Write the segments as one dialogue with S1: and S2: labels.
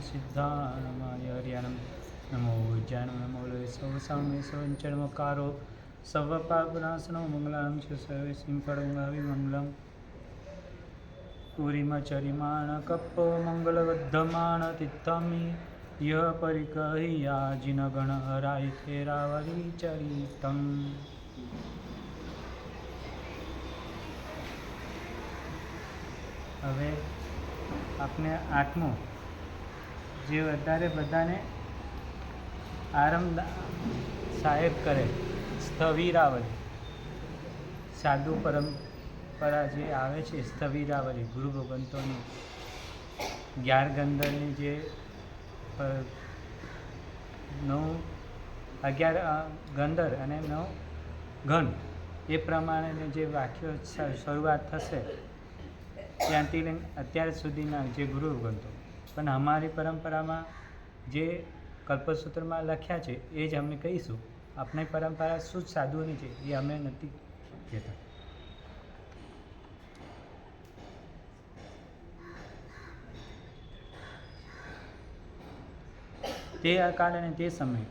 S1: સિદ્ધાન નમઃ હરિયાનમ નમો ઉજ્જાનમ નમો લોય સૌ સામે સૌંચરમકારો સર્વ પાપનાશનો મંગલામ છે સર્વે સિંપડંગાવી મંગલમ પુરીમચરિમાણ કપ્પો મંગલવર્ધમાણ તિત્થમી યહ પરિકહિયા જિનગણ હરાય થેરાવરી ચરિતમ. હવે આપણે આઠમું જે વધારે બધાને આરામદાયક કરે સ્થવિરાવલી, સાધુ પરંપરા જે આવે છે સ્થવિરાવલી ગુરુ ભગવંતોની 11 ગંધર્વની જે 11 ગંધર્વ અને 9 ઘન એ પ્રમાણે જે વાક્યો શરૂઆત થશે ત્યાંથી લઈને અત્યાર સુધીના જે ગુરુ ભગવંતો, પણ અમારી પરંપરામાં જે કલ્પસૂત્રમાં લખ્યા છે એ જ અમે કહીશું. આપણી પરંપરા શુદ્ધ સાધુઓની છે, એ અમે નથી કહેતા. તે કારણે તે સમયે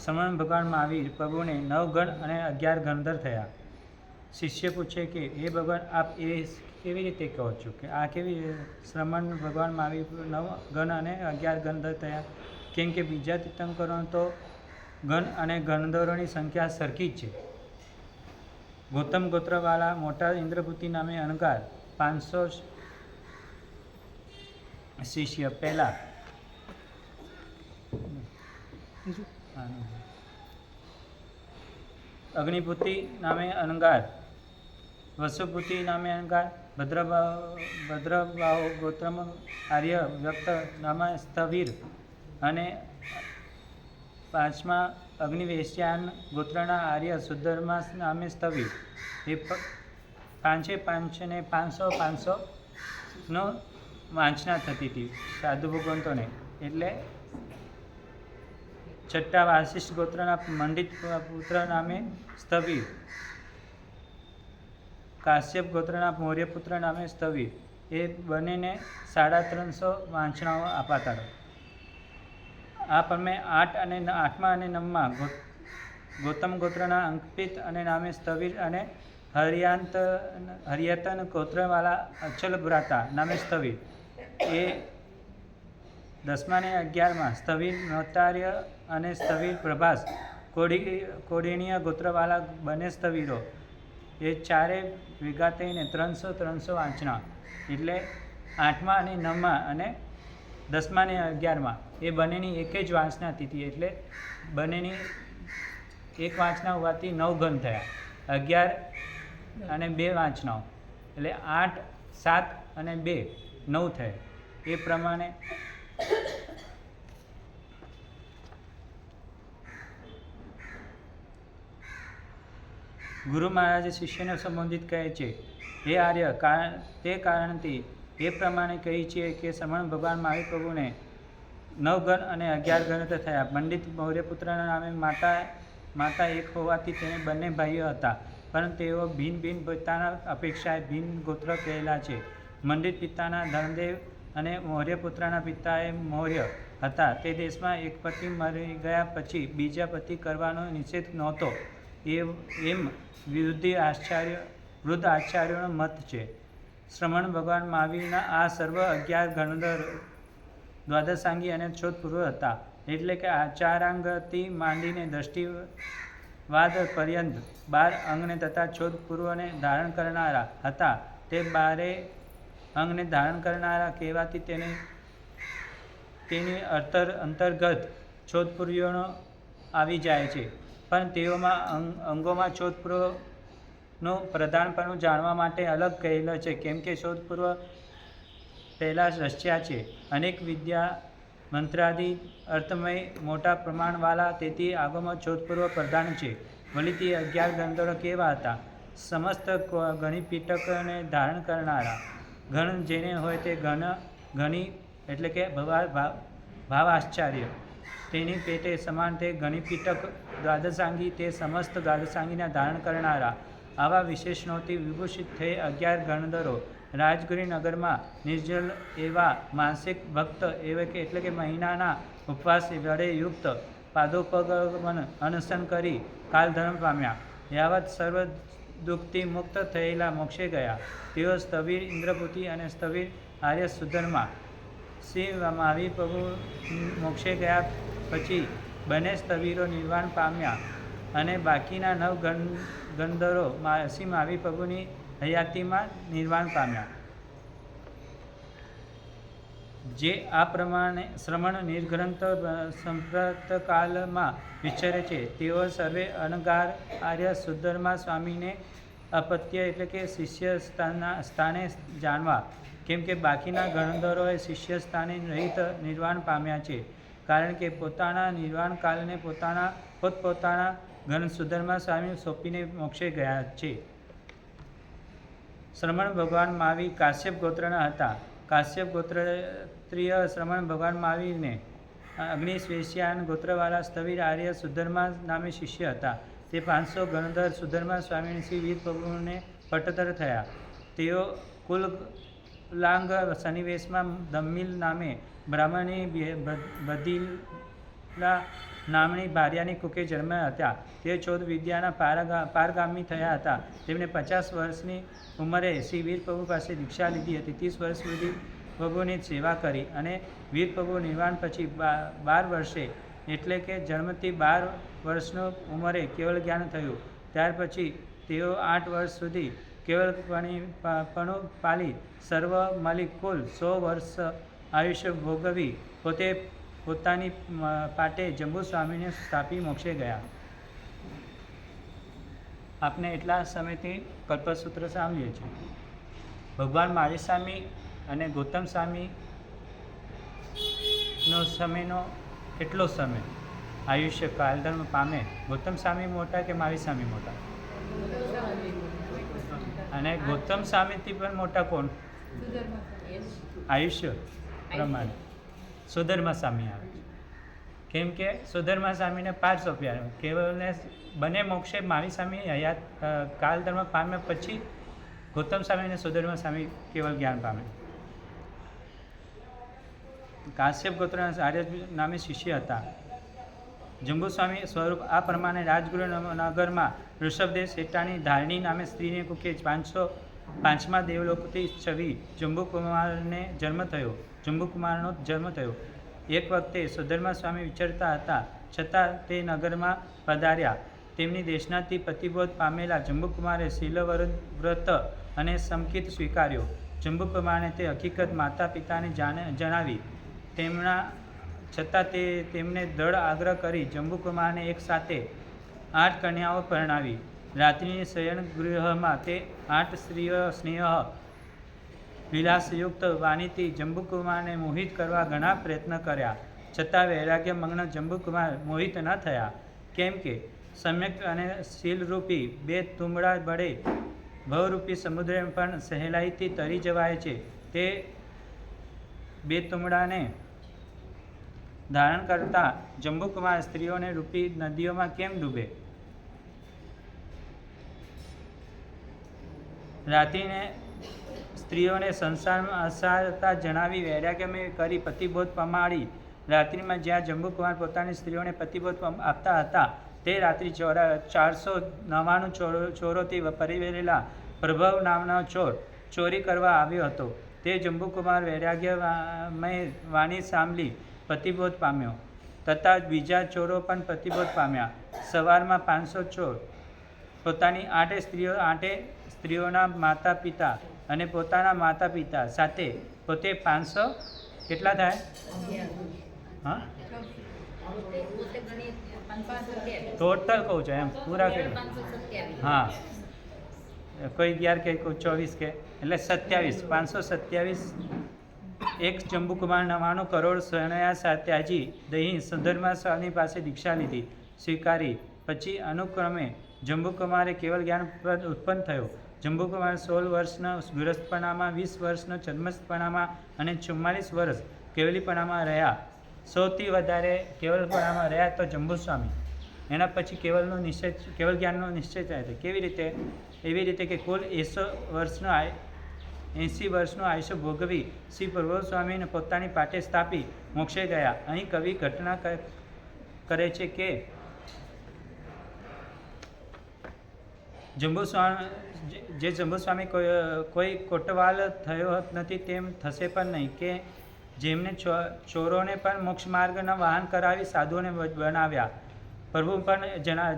S1: સમણ ભગવાન મહાવીર પ્રભુને 9 ગણ અને 11 ગંધર્વ થયા. શિષ્ય પૂછે કે હે ભગવાન, આપ એ કેવી રીતે કહો છો કે આ કેવી શ્રમણ ભગવાન મહાવીર 9 ગણ અને 11 ગંધર્વ થયા? કેમ કે બીજા તીર્થંકરો તો ગણ અને ગંધર્વોની સંખ્યા સરખી જ છે. ગૌતમ ગોત્રવાળા મોટા ઇન્દ્રભૂતિ નામે અહંકાર 500 શિષ્ય પહેલા અગ્નિભૂતિ નામે અહંકાર, વસુભૂતિ નામે અહંકાર, ભદ્રભાવ ગોત્રમ આર્ય વ્યક્ત નામે સ્થવિર અને 5મા અગ્નિવેશ્યાન ગોત્રના આર્ય સુધર્મા નામે સ્થવિર. એ 5 ને 500 નો વાંચના થતી હતી સાધુ ભગવંતોને. એટલે છઠ્ઠા વાસિષ્ઠ ગોત્રના મંડિત પુત્ર નામે સ્થવિર, કાશ્યપ ગોત્રના મૌર્યપુત્ર નામે સ્થવિર. એ બંનેને 350 વાંચનાઓ અપાતા. આ પ્રમાણે 8મા અને 9મા ગૌતમ ગોત્રના અંકપિત અને નામે સ્થવિર અને હરિયતન ગોત્રવાળા અચલ ભ્રાતા નામે સ્થવિર. એ 10મા અને 11મા સ્થવિર નોતાર્ય અને સ્થવિર પ્રભાસ કોડિણીય ગોત્રવાળા બને સ્થવિરો. એ ચારે ભેગા થઈને 300 વાંચના. એટલે 8મા અને 9મા અને 10મા અને 11મા એ બંનેની એક જ વાંચના હતી. એટલે બંનેની એક વાંચના હોવાથી 9 ગણ થયા. 11 અને 2 વાંચનાઓ એટલે 8, 7 અને 2 9 થયા. એ પ્રમાણે ગુરુ મહારાજે શિષ્યને સંબોધિત કહે છે, હે આર્ય, તે કારણથી એ પ્રમાણે કહી છે કે સમણ ભગવાન મહાવીર પ્રભુને 9 ગણ અને 11 ગણ થયા. પંડિત મૌર્યપુત્રના નામે માતા એક હોવાથી તેને બંને ભાઈઓ હતા, પરંતુ તેઓ ભિન્ન પિતાના અપેક્ષાએ ભિન્ન ગોત્ર કહેલા છે. મંડિત પિતાના ધર્મદેવ અને મૌર્યપુત્રના પિતાએ મૌર્ય હતા. તે દેશમાં એક પતિ મરી ગયા પછી બીજા પતિ કરવાનો નિષેધ નહોતો, એમ વૃદ્ધ આચાર્યોનો મત છે. શ્રમણ ભગવાન મહાવીરના આ સર્વ 11 ગણધર દ્વાદશાંગી અને છોધપૂર્વ હતા. એટલે કે આચારાંગથી માંડીને દ્રષ્ટિવાદ પર્યંત 12 અંગને તથા છોધપૂર્વને ધારણ કરનારા હતા. તે 12 અંગને ધારણ કરનારા કહેવાથી તેની અંતર્ગત છોધપૂર્વીઓનો આવી જાય છે. પણ તેઓમાં અંગોમાં છોધપૂર્વનું પ્રધાનપણું જાણવા માટે અલગ કહેલો છે. કેમ કે છોધપૂર્વ પહેલાં રચ્યા છે અનેક વિદ્યા મંત્રાદિ અર્થમય મોટા પ્રમાણવાળા, તેથી આગોમાં છોધપૂર્વ પ્રધાન છે. વળી 11 ગંધર્વ કેવા હતા? સમસ્ત ગણિપીટકને ધારણ કરનારા. ગણ જેને હોય તે ગણી એટલે કે ભાવાશ્ચર્ય તેની પેટે સમાન તે ગણિપીટક. દ્વાદશાંગી તે સમસ્ત દ્વાદશાંગીના ધારણ કરનારા. આવા વિશેષણોથી વિભૂષિત થઈ 11 ગણધરો રાજગુરી નગરમાં નિર્જલ એવા માનસિક ભક્ત એટલે કે મહિનાના ઉપવાસ વડે યુક્ત પાદોપગમન અનશન કરી કાલધર્મ પામ્યા. યાવત સર્વ દુઃખથી મુક્ત થયેલા મોક્ષે ગયા. તેઓ સ્થવિર ઇન્દ્રપુતિ અને સ્થવિર આર્ય સુધર્મા શ્રી મહાવીર પ્રભુ મોક્ષે ગયા પછી બંને સ્થવિરો નિર્વાણ પામ્યા અને બાકીના 9 ગંધર્વો શ્રી મહાવીર પ્રભુની હયાતીમાં નિર્વાણ પામ્યા. જે આ પ્રમાણે શ્રમણ નિર્ગ્રંથ સંપ્રતકાલમાં વિચરે છે તેઓ સર્વે અનગાર આર્ય સુધર્મા સ્વામીને અપત્ય એટલે કે શિષ્ય સ્થાને જાણવા. કેમ કે બાકીના ગણધરોએ શિષ્ય સ્થાને રહિત નિર્વાણ પામ્યા છે, કારણ કે પોતાના નિર્વાણ કાલને પોતપોતાના ઘન સુધર્મા સ્વામી સોંપીને મોક્ષે ગયા છે. શ્રમણ ભગવાન મહાવીર કાશ્યપ ગોત્રના હતા. કાશ્યપ ગોત્રીય શ્રમણ ભગવાન મહાવીરને અગ્નિશ્વેશ્યાન ગોત્રવાળા સ્થવિર આર્ય સુધર્મા નામે શિષ્ય હતા. તે 500 ગણધર સુધર્મા સ્વામી શ્રી વીર પ્રભુને પટ્ટધર થયા. તેઓ કુલાંગ સન્નિવેશમાં દમ્મિલ નામે બ્રાહ્મણની બદીલા નામની ભાર્યાની કુકે જન્મ્યા હતા. તે 14 વિદ્યાના પારગામી થયા હતા. તેમણે 50 વર્ષની ઉંમરે શ્રી વીર પ્રભુ પાસે દીક્ષા લીધી હતી. 30 વર્ષ સુધી પ્રભુની સેવા કરી અને વીર પ્રભુ નિર્વાણ પછી 12 વર્ષે એટલે કે જન્મથી 12 વર્ષની ઉંમરે કેવળ જ્ઞાન થયું. ત્યાર પછી તેઓ 8 વર્ષ સુધી કેવળપણું પાલી સર્વ મળી કુલ 100 વર્ષ આયુષ્ય ભોગવી પોતાની પાટે જંબુ સ્વામીને સ્થાપી મોક્ષે ગયા. આપને એટલા સમયથી કલ્પસૂત્ર સાંભળીએ છીએ. ભગવાન મહાવીર સ્વામી અને ગૌતમ સ્વામીનો સમયનો કેટલો સમય આયુષ્ય કાલધર્મ પામે? ગૌતમ સ્વામી મોટા કે મહાવીર સ્વામી મોટા? અને ગૌતમ સ્વામીથી પણ મોટા કોણ આયુષ્ય પ્રમાણે? સુધર્મા સ્વામી આવે છે. કેમ કે સુધર્મા સ્વામીને 5 સોંપ્યા. કેવળને બંને મોક્ષે મહાવીર સ્વામી હયાત કાલધર્મ પામ્યા પછી ગૌતમ સ્વામી અને સુધર્મા સ્વામી કેવળ જ્ઞાન પામે. કાશ્યપ ગોત્રના આર્ય નામે શિષ્ય હતા. જંબુ સ્વામી સ્વરૂપ આ પ્રમાણે રાજગુરુ નગરમાં ઋષભદેવ શેઠાની ધારણી નામે સ્ત્રીને કુકે 5મા દેવલોકથી છવી જંબુકુમારનો જન્મ થયો. એક વખતે સુધર્મા સ્વામી વિચરતા હતા, છતાં તે નગરમાં પધાર્યા. તેમની દેશનાથી પતિબોધ પામેલા જંબુકુમારે શીલવ્રત અને સમકિત સ્વીકાર્યો. જંબુકુમારને તે હકીકત માતા પિતાને જણાવી. તેમના છતાં તેમને દૃઢ આગ્રહ કરી જંબુકુમારને એક સાથે 8 કન્યાઓ પરણાવી. રાત્રિની શયન ગૃહમાં તે 8 સ્ત્રીઓ સ્નેહ વિલાસયુક્ત વાણીથી જંબુકુમારને મોહિત કરવા ઘણા પ્રયત્ન કર્યા, છતાં વૈરાગ્ય મગ્ન જંબુકુમાર મોહિત ન થયા. કેમ કે સમ્યક અને શીલરૂપી 2 તુંબડા વડે ભવરૂપી સમુદ્ર પણ સહેલાઈથી તરી જવાય છે. તે 2 તુંબડાને ધારણ કરતા જંબુકુમાર સ્ત્રીઓને રૂપી નદીઓમાં કેમ ડૂબે? રાત્રિને સ્ત્રીઓને સંસારમાં અસારતા જણાવી વૈરાગ્યમય કરી પતિબોધ પમાડી. રાત્રિમાં જ્યાં જંબુકુમાર પોતાની સ્ત્રીઓને પતિબોધ આપતા હતા તે રાત્રિ 499 ચોરોથી પરિવેરેલા પ્રભવ નામનો ચોર ચોરી કરવા આવ્યો હતો. તે જંબુકુમાર વૈરાગ્યમય વાણી સાંભળી પતિબોધ પામ્યો, તથા બીજા ચોરો પણ પતિબોધ પામ્યા. સવારમાં 500 ચોર પોતાની 8 સ્ત્રીઓના માતા પિતા અને પોતાના માતા પિતા સાથે પોતે 500 કેટલા થાય? હા, ટોટલ કહું છું એમ પૂરા કરી. હા, કોઈ 11 કે કોઈ 24 કે એટલે 27, 527 એક જંબુકુમાર 99 કરોડ શરણયા ત્યાજી દહીં સુધર્મા સ્વામી પાસે દીક્ષા લીધી સ્વીકારી. પછી અનુક્રમે જંબુકુમારે કેવળ જ્ઞાન ઉત્પન્ન થયો. જંબુકુમાર 16 વર્ષના ગૃહસ્થપણામાં, 20 વર્ષનો છદ્મસ્થપણામાં અને 44 વર્ષ કેવલીપણામાં રહ્યા. સૌથી વધારે કેવલપણામાં રહ્યા તો જંબુ સ્વામી. એના પછી કેવલ જ્ઞાનનો નિશ્ચય થાય છે. કેવી રીતે? એવી રીતે કે કુલ 100 વર્ષનો 80 વર્ષનું આયુષ્ય ભોગવી શ્રી પ્રભુ સ્વામીને પોતાની પાટે સ્થાપી મોક્ષે ગયા. અહીં કવિ ઘટના કરે છે કે જંબુસ્વામી કોઈ કોટવાલ થયો નથી તેમ થશે પણ નહીં, કે જેમને ચોરોને પણ મોક્ષ માર્ગના વાહન કરાવી સાધુઓને બનાવ્યા. પ્રભુ પણ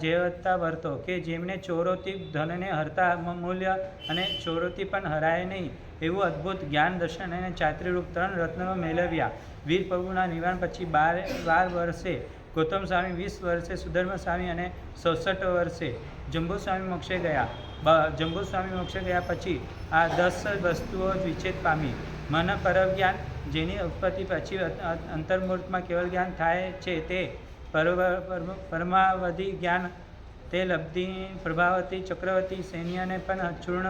S1: જેવતા વર્તો કે જેમને ચોરોથી ધનને હરતા મૂલ્ય અને ચોરોથી પણ હરાય નહીં એવું અદ્ભુત જ્ઞાન દર્શન અને ચાત્રીરૂપ 3 રત્નો મેળવ્યા. વીર પ્રભુના નિર્વાણ પછી 12 વર્ષે ગૌતમ સ્વામી, 20 વર્ષે સુધર્મ સ્વામી અને 67 વર્ષે જંબુસ્વામી મોક્ષે ગયા. જંબુસ્વામી મોક્ષે ગયા પછી આ 10 વસ્તુઓ વિચ્છેદ પામી. મન પરમ જ્ઞાન, જેની ઉત્પત્તિ પછી અંતર્મુહૂર્તમાં કેવળ જ્ઞાન થાય છે તે પરમાવધિ જ્ઞાન, તે લબ્ધિ પ્રભાવતી ચક્રવર્તી સૈન્યને પણ ચૂર્ણ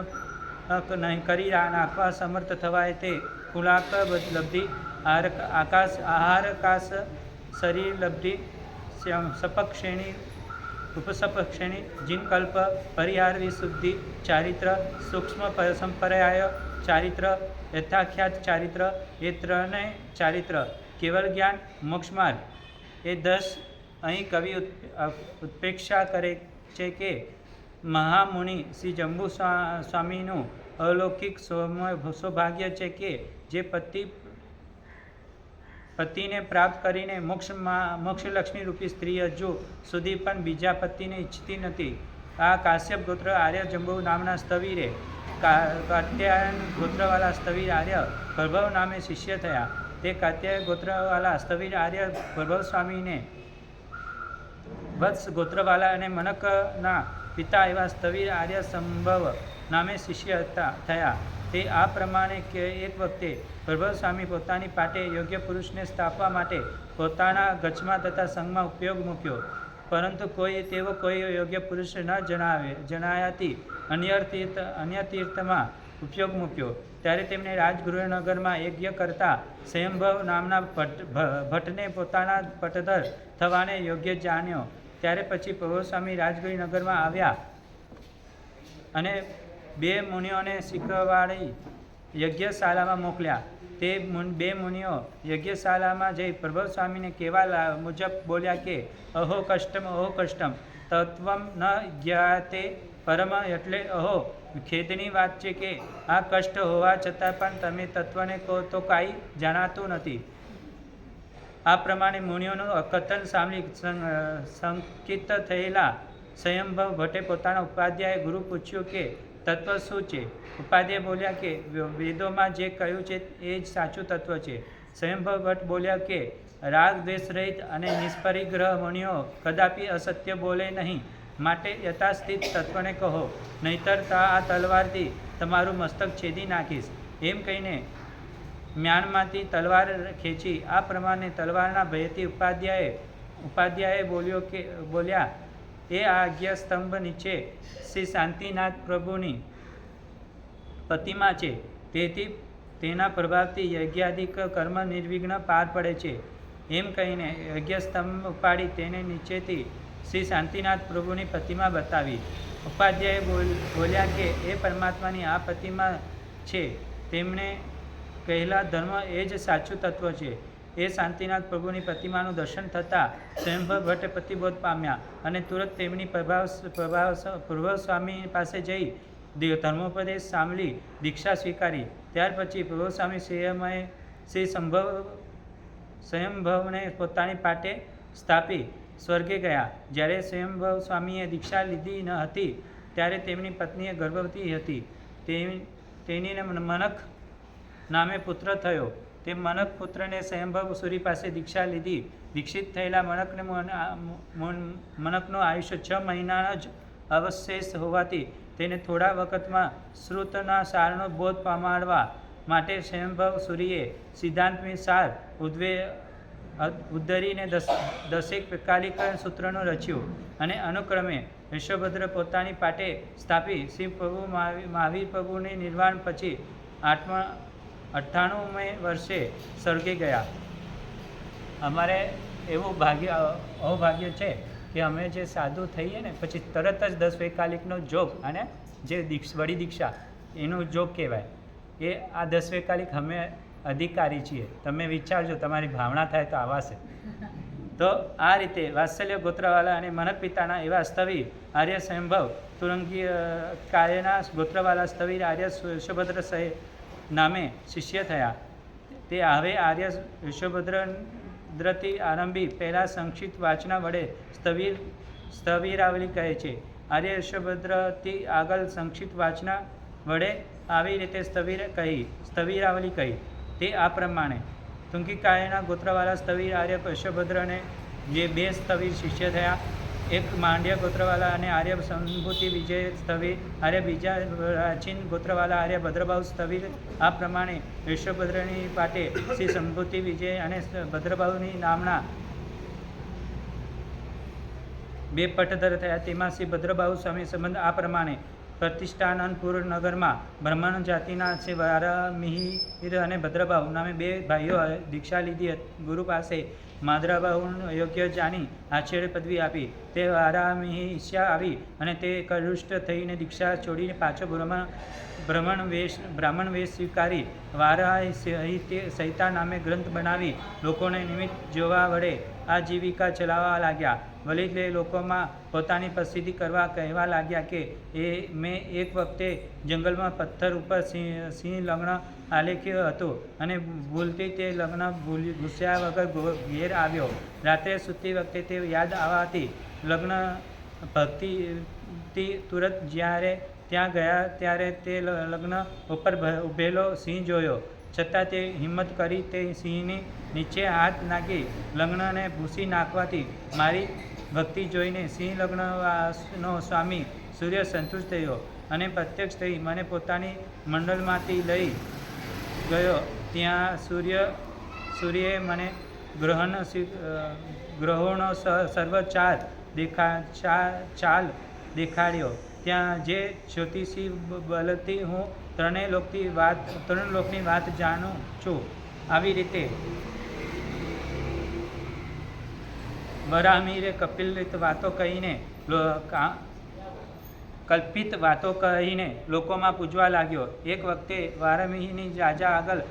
S1: નહીં કરી નાખવા સમર્થ થવાય તે કુલાક લબ્ધિ, આહારકાશ શરીર લબ્ધિ, સપક્ષેણી ઉપસપક્ષેણી, જીનકલ્પ, પરિહાર વિશુદ્ધિ, ચારિત્ર, સૂક્ષ્મ સંપ્રદાય ચારિત્ર, યથાખ્યાત ચારિત્ર, એ 3 ચારિત્ર, કેવળ જ્ઞાન, મોક્ષમાર્ગ, એ 10 અહીં કવિ ઉત્પ્રેક્ષા કરે છે કે મહામુનિ શ્રી જંબુ સ્વામીનું અલૌકિક સૌભાગ્ય છે કે જે પતિને પ્રાપ્ત કરીને મોક્ષલક્ષ્મી રૂપી સ્ત્રી હજુ સુધી પણ બીજા પતિને ઈચ્છતી નથી. આ કાશ્યપ ગોત્ર આર્ય જંબુ નામના સ્થવીરે કાત્યાયન ગોત્રવાળા સ્થવીર આર્ય પ્રભવ નામે શિષ્ય થયા. તે કાત્યાય ગોત્રવાળા સ્થવીર આર્ય પ્રભવ સ્વામીને વત્સ ગોત્રવાળા અને મનકના પિતા એવા સ્થવીર આર્ય સંભવ નામે શિષ્ય થયા. તે આ પ્રમાણે કે એક વખતે પ્રભવ સ્વામી પોતાની પાટે યોગ્ય પુરુષને સ્થાપવા માટે પોતાના ગચ્છમાં તથા સંઘમાં ઉપયોગ મૂક્યો, પરંતુ તેવો કોઈ યોગ્ય પુરુષ ન જણાયાથી અન્ય તીર્થમાં ઉપયોગ મૂક્યો. ત્યારે તેમણે રાજગૃહનગરમાં યજ્ઞ કરતા સ્વયંભવ નામના ભટ્ટને પોતાના પટધર થવાને યોગ્ય જાણ્યો. ત્યારે પછી પ્રભુ સ્વામી રાજગૃહનગરમાં આવ્યા અને 2 મુનિઓને શીખવાડી યજ્ઞશાળામાં મોકલ્યા. તે 2 મુનિઓ યજ્ઞશાળામાં જઈ પ્રભુ સ્વામીને કહેવા મુજબ બોલ્યા કે અહો કષ્ટમ તત્વમ ન જ્ઞાતે પરમ, એટલે અહો ખેદની વાત છે કે આ કષ્ટ હોવા છતાં પણ તમે તત્વને કહો તો કાંઈ જાણાતું નથી. આ પ્રમાણે મુનિઓનું કથન સાંભળી શંકિત થયેલા સ્વયંભવ ભટ્ટે પોતાના ઉપાધ્યાય ગુરુ પૂછ્યું કે તત્વ શું છે? ઉપાધ્યાય બોલ્યા કે વેદોમાં જે કહ્યું છે એ જ સાચું તત્વ છે. સ્વયંભવ ભટ્ટ બોલ્યા કે રાગ દ્વેષ રહિત અને નિષ્પરિગ્રહ મુનિઓ કદાપી અસત્ય બોલે નહીં, માટે યથાસ્થિત તત્વને કહો, નહીતર આ તલવારથી તમારું મસ્તક છેદી નાખીશ. એમ કહીને મ્યાનમાંથી તલવાર ખેંચી. આ પ્રમાણે તલવારના ભયથી ઉપાધ્યાયે બોલ્યા એ આજ્ઞા સ્તંભ નીચે શ્રી શાંતિનાથ પ્રભુની પ્રતિમા છે, તેથી તેના પ્રભાવથી યજ્ઞાદિક કર્મ નિર્વિઘ્ન પાર પડે છે. એમ કહીને યજ્ઞસ્તંભ ઉપાડી તેને નીચેથી શ્રી શાંતિનાથ પ્રભુની પ્રતિમા બતાવી. ઉપાધ્યાય બોલ્યા કે એ પરમાત્માની આ પ્રતિમા છે, તેમણે કહેલા ધર્મ એ જ સાચું તત્વ છે. એ શાંતિનાથ પ્રભુની પ્રતિમાનું દર્શન થતાં સ્વયંભવ ભટ્ટ પ્રતિબોધ પામ્યા અને તુરંત તેમની પ્રભવ સ્વામી પાસે જઈ ધર્મોપદેશ સાંભળી દીક્ષા સ્વીકારી. ત્યાર પછી પ્રભુ સ્વામી શ્રી સ્વયંભવને પોતાની પાટે સ્થાપી સ્વર્ગે ગયા. જ્યારે સ્વયંભવ સ્વામીએ દીક્ષા લીધી ન હતી ત્યારે તેમની પત્નીએ ગર્ભવતી હતી. તેણીને મનક નામે પુત્ર થયો. તે મનક પુત્રને સ્વયંભવ સુરી પાસે દીક્ષા લીધી. દીક્ષિત થયેલા મનકનું આયુષ્ય 6 મહિના જ અવશેષ હોવાથી તેને થોડા વખતમાં શ્રુતના સારનો બોધ પામાડવા માટે સ્વયંભવ સુરીએ સિદ્ધાંતમી સાર ઉદ્ધરીને 10 કાલિક સૂત્રનું રચ્યું અને અનુક્રમે વિશ્વભદ્ર પોતાની પાટે સ્થાપી. શ્રી પ્રભુ મહાવીર પ્રભુની નિર્વાણ પછી 98મે વર્ષે સ્વર્ગે ગયા. અમારે એવું અવભાગ્ય છે કે અમે જે સાધુ થઈએ ને પછી તરત જ 10 વૈકાલિકનો જોગ અને જે વડી દીક્ષા એનું જોગ કહેવાય. એ આ 10 વૈકાલિક અમે અધિકારી છીએ, તમે વિચારજો, તમારી ભાવના થાય તો આવાશે. તો આ રીતે વાત્સલ્ય ગોત્રવાલા અને મનક પિતાના એવા સ્થવિર આર્ય સંભવ તુરંગી કાર્યના ગોત્રવાલા સ્થવિર આર્ય યશોભદ્ર નામે શિષ્ય થયા. તે હવે આર્ય યશોભદ્રથી આરંભી પહેલાં સંક્ષિપ્ત વાચના વડે સ્થવિરાવલી કહે છે. આર્ય યશોભદ્રથી આગળ સંક્ષિપ્ત વાચના વડે આવી રીતે સ્થવિરાવલી કહી. તે આ પ્રમાણે તુંગીકાયના ગોત્રવાલા સ્થવિર આર્ય યશોભદ્રને જે 2 સ્થવિર શિષ્ય થયા, એક માંડ્ય ગોત્રવાલા અને આર્ય સંભૂતિ વિજય સ્થવિર આર્ય, બીજા પ્રાચીન ગોત્રવાલા આર્ય ભદ્રભાવ સ્થવિર. આ પ્રમાણે યશોભદ્રની પાટે શ્રી સંભૂતિ વિજય અને ભદ્રભાવની નામના 2 પટ્ટધર થયા. તેમાં શ્રી ભદ્રભાવ સ્વામી સંબંધ આ પ્રમાણે પ્રતિષ્ઠાનંદપુર નગરમાં બ્રાહ્મણ જાતિના શ્રી વારામિહિર અને ભદ્રભાવ નામે 2 ભાઈઓ દીક્ષા લીધી. ગુરુ પાસે માદ્રાભાવનું યોગ્ય જાણી આચાર્ય પદવી આપી. તે વારામિહિ ઈચ્છા આવી અને તે કરુષ્ટ થઈને દીક્ષા છોડીને પાછો બ્રાહ્મણ વેશ સ્વીકારી વારાહ સંહિતા નામે ગ્રંથ બનાવી લોકોને નિમિત્ત જોવા વડે આજીવિકા ચલાવવા લાગ્યા. વળી તે લોકોમાં પોતાની પ્રસિદ્ધિ કરવા કહેવા લાગ્યા કે મેં એક વખતે જંગલમાં પથ્થર ઉપર સિંહ લગ્ન આલેખ્યું હતું અને ભૂલથી તે લગ્ન ઘૂસ્યા વગર ઘેર આવ્યો. રાત્રે સૂતી વખતે તે યાદ આવવાથી લગ્ન ભક્તિથી તુરત જ્યારે ત્યાં ગયા ત્યારે તે લગ્ન ઉપર ઊભેલો સિંહ જોયો. છતાં તે હિંમત કરી તે સિંહની નીચે હાથ નાખી લગ્નને ભૂસી નાખવાથી મારી ભક્તિ જોઈને સિંહ લગ્નનો સ્વામી સૂર્ય સંતુષ્ટ થયો અને પ્રત્યક્ષ થઈ મને પોતાની મંડળમાંથી લઈ ગયો. ત્યાં સૂર્યએ મને ગ્રહોનો સર્વ ચાલ દેખાડ્યો. ત્યાં જે જ્યોતિષી બલથી હું ત્રણ લોકની વાત જાણું છું. આવી રીતે વરાહમિહિરે કલ્પિત વાતો કહીને લોકોમાં પૂજવા લાગ્યો. એક વખતે વારાહમિહિની રાજા આગળ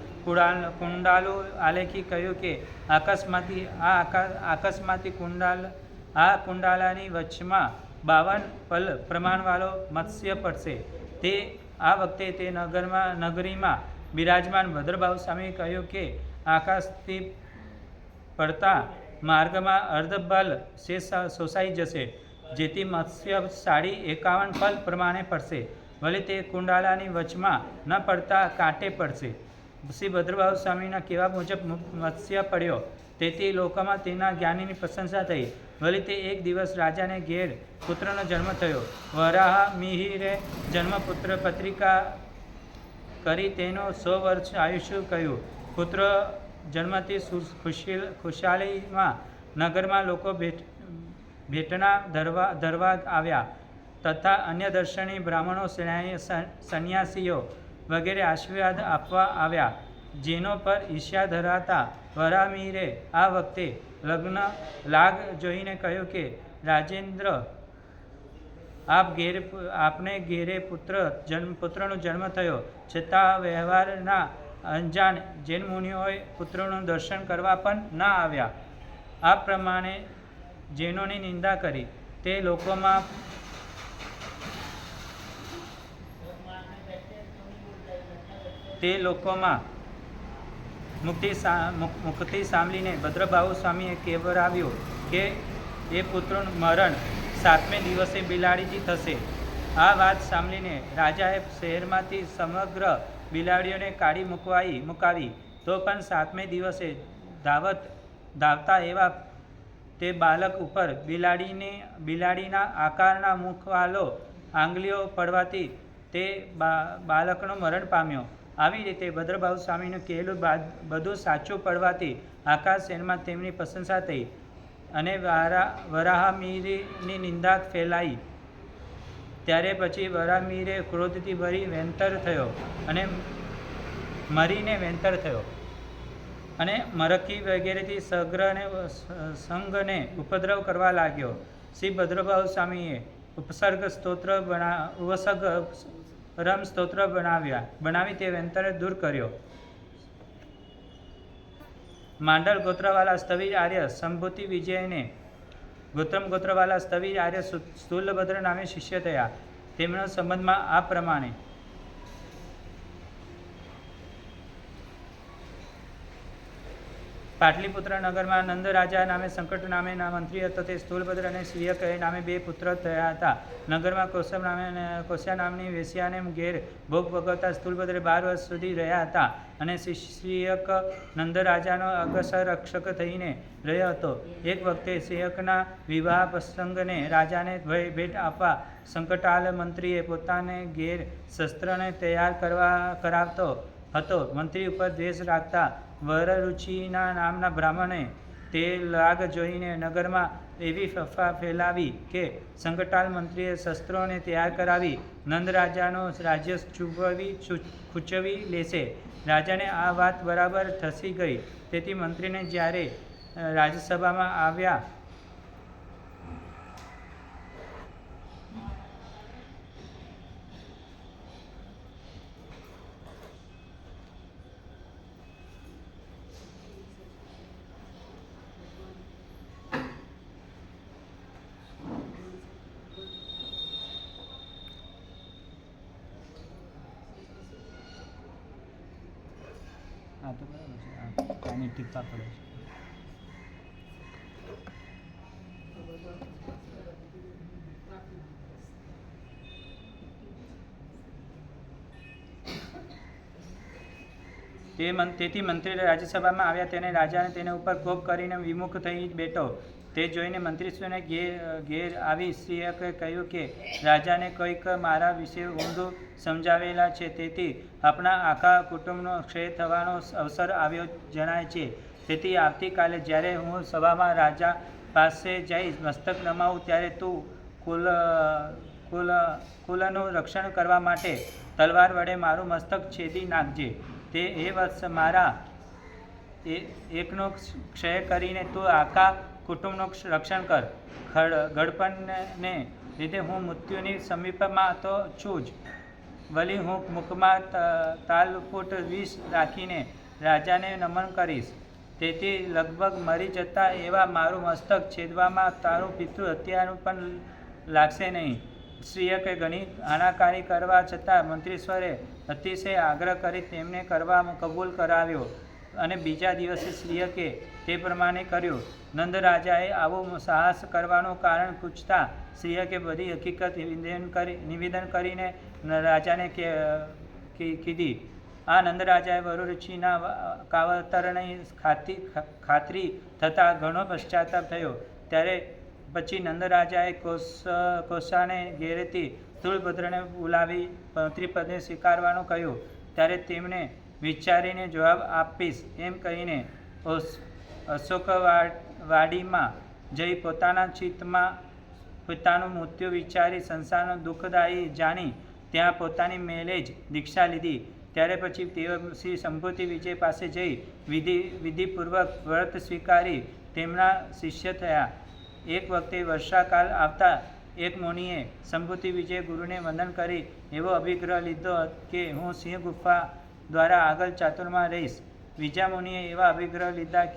S1: કુંડાલો આલેખી કહ્યું કે આકાશમાંથી કુંડાલાની વચમાં 52 પલ પ્રમાણવાળો મત્સ્ય પડશે. તે આ વખતે તે નગરીમાં બિરાજમાન ભદ્રભાવ સ્વામી કહ્યું કે આકાશથી પડતા માર્ગમાં અર્ધબલ શોષાઈ જશે, જેથી મત્સ્ય 51 પલ પ્રમાણે પડશે. વળી તે કુંડાલાની વચમાં ન પડતા કાંટે પડશે. શ્રી ભદ્રભાવ સ્વામીના કહેવા મુજબ મત્સ્ય પડ્યો, તેથી લોકોમાં તેના જ્ઞાનની પ્રશંસા થઈ. વળી તે એક દિવસ રાજાને ઘેર પુત્રનો જન્મ થયો. વરાહમિહિરે જન્મપુત્ર પત્રિકા કરી તેનું 100 વર્ષ આયુષ્ય કહ્યું. પુત્ર જન્મથી ખુશાલીમાં નગરમાં લોકો ભેટના ધરવા આવ્યા તથા અન્ય દર્શની બ્રાહ્મણો સંન્યાસીઓ વગેરે આશીર્વાદ આપવા આવ્યા. જેનો પર ઈર્ષ્યા ધરાવતા વરાહમિહિરે આ વખતે લગ્ન લાગ જોઈને કહ્યું કે રાજેન્દ્ર, આપને ઘેરે પુત્રનો જન્મ થયો, છતાં વ્યવહારના અંજાન જૈન મુનિઓએ પુત્રનું દર્શન કરવા પણ ન આવ્યા. આ પ્રમાણે જૈનોની નિંદા કરી. તે લોકોમાં મુક્તિ સાંભળીને ભદ્રભાવ સ્વામીએ કહેવરાવ્યું કે એ પુત્રનું મરણ 7મે દિવસે બિલાડીથી થશે. આ વાત સાંભળીને રાજાએ શહેરમાંથી સમગ્ર બિલાડીઓને કાઢી મુકાવી. તો પણ 7મે દિવસે ધાવતા એવા તે બાલક ઉપર બિલાડીના આકારના મુખવાલો આંગળીઓ પડવાથી તે બાળકનું મરણ પામ્યો. આવી રીતે ભદ્રભાવ સ્વામીનું કહેલું બધું સાચું પડવાથી આકાશ શહેરમાં તેમની પ્રશંસા થઈ અને વરાહમિહિરની નિંદા ફેલાઈ. ત્યારે પછી વરાહમિહિરે ક્રોધથી ભરી મરીને વેંતર થયો અને મરકી વગેરેથી સંઘને ઉપદ્રવ કરવા લાગ્યો. શ્રી ભદ્રભાવ સ્વામીએ ઉપસર્ગ પરમ સ્તોત્ર બનાવી તે વેંતરે દૂર કર્યો. માંડલ ગોત્રવાલા સ્થવિર આર્ય સંભૂતિ વિજયને ગૌતમ ગોત્રવાલા સ્થવિર આર્ય સ્થૂલભદ્ર નામે શિષ્ય થયા. તેમના સંબંધમાં આ પ્રમાણે પાટલીપુત્ર નગરમાં નંદ રાજા નામે સંકટ નામે મંત્રી હતો. તે સ્થૂલભદ્ર અને શ્રીયક નામે બે પુત્ર થયા હતા. નગરમાં કોસ્યા નામની વેશ્યાને ઘેર ભોગ ભોગવતા સ્થૂલભદ્ર 12 વર્ષ સુધી રહ્યા હતા અને શ્રીયક નંદ રાજાનો અગસર રક્ષક થઈને રહ્યો હતો. એક વખતે શ્રીયકના વિવાહ પ્રસંગને રાજાને ભેટ આપવા સંકટાલ મંત્રીએ પોતાને ઘેર શસ્ત્રને તૈયાર કરાવતો હતો. મંત્રી ઉપર દ્વેષ રાખતા વરરુચિના નામના બ્રાહ્મણે તે લાગ જોઈને નગરમાં એવી અફવા ફેલાવી કે સંકટાલ મંત્રીએ શસ્ત્રોને તૈયાર કરાવી નંદ રાજાનો રાજ્ય ખૂંચવી લેશે. રાજાને આ વાત બરાબર થસી ગઈ. તેથી મંત્રીને જ્યારે રાજસભામાં આવ્યા તો બરાબર છે. પાણી ટીપા પડે છે. તેથી મંત્રી રાજ્યસભામાં આવ્યા. તેને રાજાને તેને ઉપર કોપ કરીને વિમુખ થઈ બેઠો. તે જોઈને મંત્રીશ્રીને ઘેર આવી શ્રીયકે કહ્યું કે રાજાને કંઈક મારા વિશે ઊંધું સમજાવેલા છે. તેથી આપણા આખા કુટુંબનો ક્ષય થવાનો અવસર આવ્યો જણાય છે. તેથી આવતીકાલે જ્યારે હું સભામાં રાજા પાસે જઈશ મસ્તક નમાવું ત્યારે તું કુલનું રક્ષણ કરવા માટે તલવાર વડે મારું મસ્તક છેદી નાખજે. તે એ વર્ષ મારા એકનો ક્ષય કરીને તું આખા કુટુંબનું રક્ષણ કર. ગડપણને લીધે હું મૃત્યુની સમીપમાં તો છું જ, વળી હું મુખમાં તાલપુટ વિષ રાખીને રાજાને નમન કરીશ. તેથી લગભગ મરી જતા એવા મારું મસ્તક છેદવામાં તારું પિતૃ હત્યાનું પણ લાગશે નહીં. શ્રીયકે ઘણી આનાકારી કરવા છતાં મંત્રીશ્વરે અતિશય આગ્રહ કરી તેમને કરવા કબૂલ કરાવ્યો અને બીજા દિવસે શ્રીયકે તે પ્રમાણે કર્યું. નંદ રાજાએ આવું સાહસ કરવાનું કારણ પૂછતા શ્રીયકે બધી હકીકત નિવેદન કરીને રાજાને કીધી. આ નંદ રાજાએ વરુરુચિના કાવતરની ખાતરી થતાં ઘણો પશ્ચાતાપ થયો. ત્યારે પછી નંદ રાજાએ કોસાને ઘેરેથી સ્થૂલભદ્રને બોલાવી મંત્રીપદને સ્વીકારવાનું કહ્યું. ત્યારે તેમણે વિચારીને જવાબ આપીશ એમ કહીને અશોકવાડીમાં જઈ પોતાના ચિત્તમાં પિતાનું મૃત્યુ વિચારી સંસારનું દુઃખદાયી જાણી ત્યાં પોતાની મેલે જ દીક્ષા લીધી. ત્યારે પછી તેઓ શ્રી સંભૂતિ વિજય પાસે જઈ વિધિપૂર્વક વ્રત સ્વીકારી તેમના શિષ્ય થયા. એક વખતે વર્ષાકાળ આવતા એક મુનિએ સંભૂતિ વિજય ગુરુને વંદન કરી એવો અભિગ્રહ લીધો કે હું સિંહ ગુફા દ્વારા આગળ ચાતુરમાં રહીશ. બીજા મુનિએ એવા અભિગ્રહ લીધા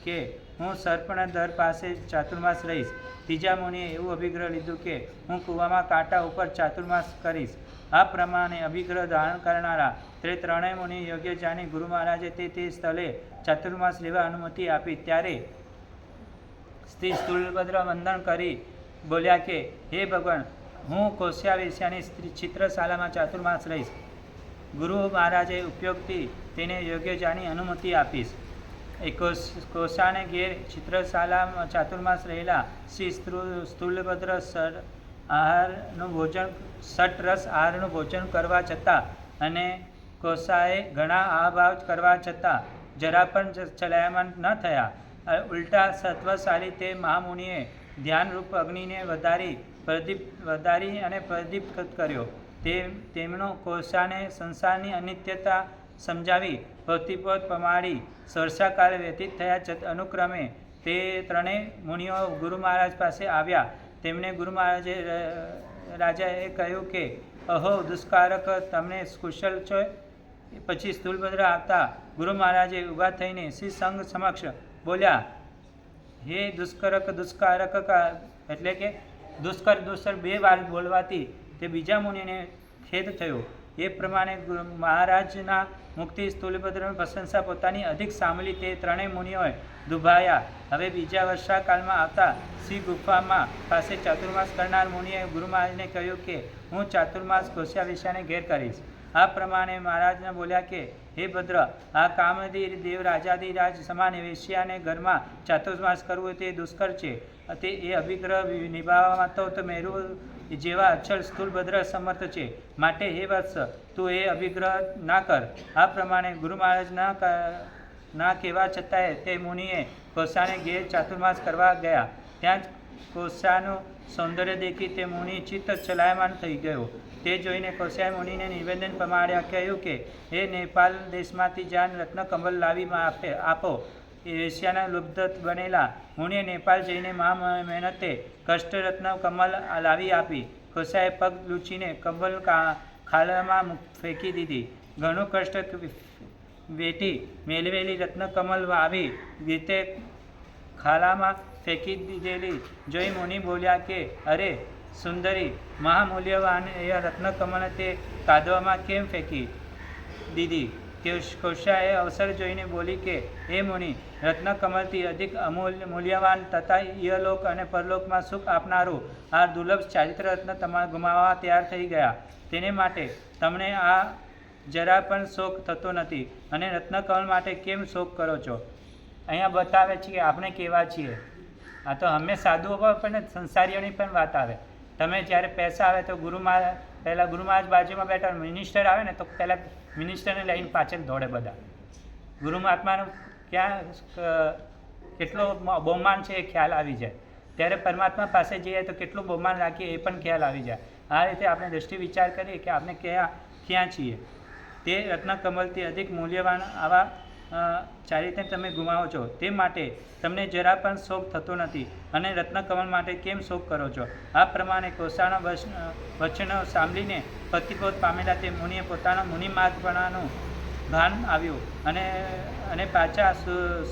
S1: કે હું સર્પણદર પાસે ચાતુર્માસ રહીશ. ત્રીજા મુનિએ એવું અભિગ્રહ લીધું કે હું કૂવામાં કાંટા ઉપર ચાતુર્માસ કરીશ. આ પ્રમાણે અભિગ્રહ ધારણ કરનારા તે ત્રણેય મુનિ યોગ્ય જાણી ગુરુ મહારાજે તે સ્થળે ચાતુર્માસ લેવા અનુમતિ આપી. ત્યારે શ્રી સ્થૂલભદ્ર વંદન કરી બોલ્યા કે હે ભગવાન, હું કોસ્યા વેશ્યાની ચિત્રશાલામાં ચાતુર્માસ રહીશ. ગુરુ મહારાજે ઉપયોગથી તેને યોગ્ય જાણી અનુમતિ આપીશ. કોસાને ઘેર ચિત્રશાલામાં ચાતુર્માસ રહેલા શ્રી સ્થૂલભદ્ર સટરસ આહારનું ભોજન કરવા છતાં અને કોસાએ ઘણા આભાવ કરવા છતાં જરા પણ ચલાયમાન ન થયા. ઉલટા સત્વશાળી તે મહામુનિએ ધ્યાનરૂપ અગ્નિને વધારી અને પ્રદીપ્ત કર્યો. તેમનો કોસાને સંસારની અનિત્યતા સમજાવી ભક્તિપોત પમાડી વર્ષાકાળ વ્યતીત થયા. અનુક્રમે તે ત્રણેય મુનિઓ ગુરુ મહારાજ પાસે આવ્યા. તેમને ગુરુ રાજાએ કહ્યું કે અહો દુષ્કારક, તમને કુશલ છો? પછી સ્થૂલભદ્ર આવતા ગુરુ મહારાજે ઊભા થઈને શ્રી સંઘ સમક્ષ બોલ્યા, હે દુષ્કારક એટલે કે દુષ્કર 2 વાર બોલવાથી તે બીજા મુનિને ખેદ થયો. એ પ્રમાણે મહારાજના મુક્તિ સ્થૂલભદ્રની પ્રશંસા પોતાની અધિક સાંભળી તે ત્રણેય મુનિઓએ દુભાયા. હવે બીજા વર્ષાકાળમાં આવતા શ્રી ગુફામાં પાસે ચાતુર્માસ કરનાર મુનિએ ગુરુ મહારાજને કહ્યું કે હું ચાતુર્માસ કોસ્યા વિષયને ઘેર કરીશ. આ પ્રમાણે મહારાજને બોલ્યા કે હે ભદ્ર, આ કામદી દેવ રાજાધિરાજ સમાન વેશ્યાને ઘરમાં ચાતુર્માસ કરવું તે દુષ્કર છે. તે એ અભિગ્રહ નિભાવવામાં તો મેરુ જેવા અક્ષર સ્થૂલભદ્ર સમર્થ છે. માટે હે વત્સ, તું એ અભિગ્રહ ના કર. આ પ્રમાણે ગુરુ મહારાજ ના કહેવા છતાંય તે મુનિએ કોસાને ઘેર ચાતુર્માસ કરવા ગયા. ત્યાં જ કોસાનું સૌંદર્ય દેખી તે મુનિ ચિત્ત ચલાયમાન થઈ ગયો. તે જોઈને કોસાએ મુનિને નિવેદન પ્રમાણે કહ્યું કે એ નેપાળ દેશમાંથી જ્યાં રત્નકમલ લાવી આપો. એ એશિયાના લુબ્ધ બનેલા મુનિએ નેપાળ જઈને મહેનતે કષ્ટ રત્ન કમલ લાવી આપી. કોસાએ પગ લૂછીને કમલ ખાલામાં ફેંકી દીધી. ઘણું કષ્ટ વેઠી મેળવેલી રત્નકમલ આવી રીતે ખાલામાં ફેંકી દીધેલી જોઈ મુનિ બોલ્યા કે અરે સુંદરી, મહામૂલ્યવાન એ રત્નકમલ તે કાદવામાં કેમ ફેંકી દીધી? કોશાએ અવસર જોઈને બોલી કે હે મુનિ, રત્નકમલથી અધિક મૂલ્યવાન તથા ઇહલોક અને પરલોકમાં સુખ આપનારું આ દુર્લભ ચારિત્ર રત્ન તમારે ગુમાવવા તૈયાર થઈ ગયા. તેને માટે તમને આ જરા પણ શોક થતો નથી અને રત્નકમલ માટે કેમ શોક કરો છો? અહીંયા બતાવે છે કે આપણે કેવા છીએ. આ તો હંમેશા સાધુઓ પણ સંસારીઓની પણ વાત આવે. તમે જ્યારે પૈસા આવે તો પહેલાં ગુરુ મહારાજ બાજુમાં બેઠા, મિનિસ્ટર આવે ને તો પહેલાં મિનિસ્ટરને લઈને પાછળ દોડે બધા. ગુરુ મહાત્માનું ક્યાં કેટલો બહુમાન છે એ ખ્યાલ આવી જાય. ત્યારે પરમાત્મા પાસે જઈએ તો કેટલું બહુમાન રાખીએ એ પણ ખ્યાલ આવી જાય. આ રીતે આપણે દ્રષ્ટિ વિચાર કરીએ કે આપણે ક્યાં છીએ. તે રત્નકમલથી અધિક મૂલ્યવાન આવા ચારિત્ર તમે ગુમાવો છો. તે માટે તમને જરા પણ શોક થતો નથી અને રત્નકમલ માટે કેમ શોક કરો છો? આ પ્રમાણે કોસાના વચનો સાંભળીને પતિપોત પામેલા તે મુનિએ પોતાના મુનિમાર્ગપણાનું ભાન આવ્યું અને પાછા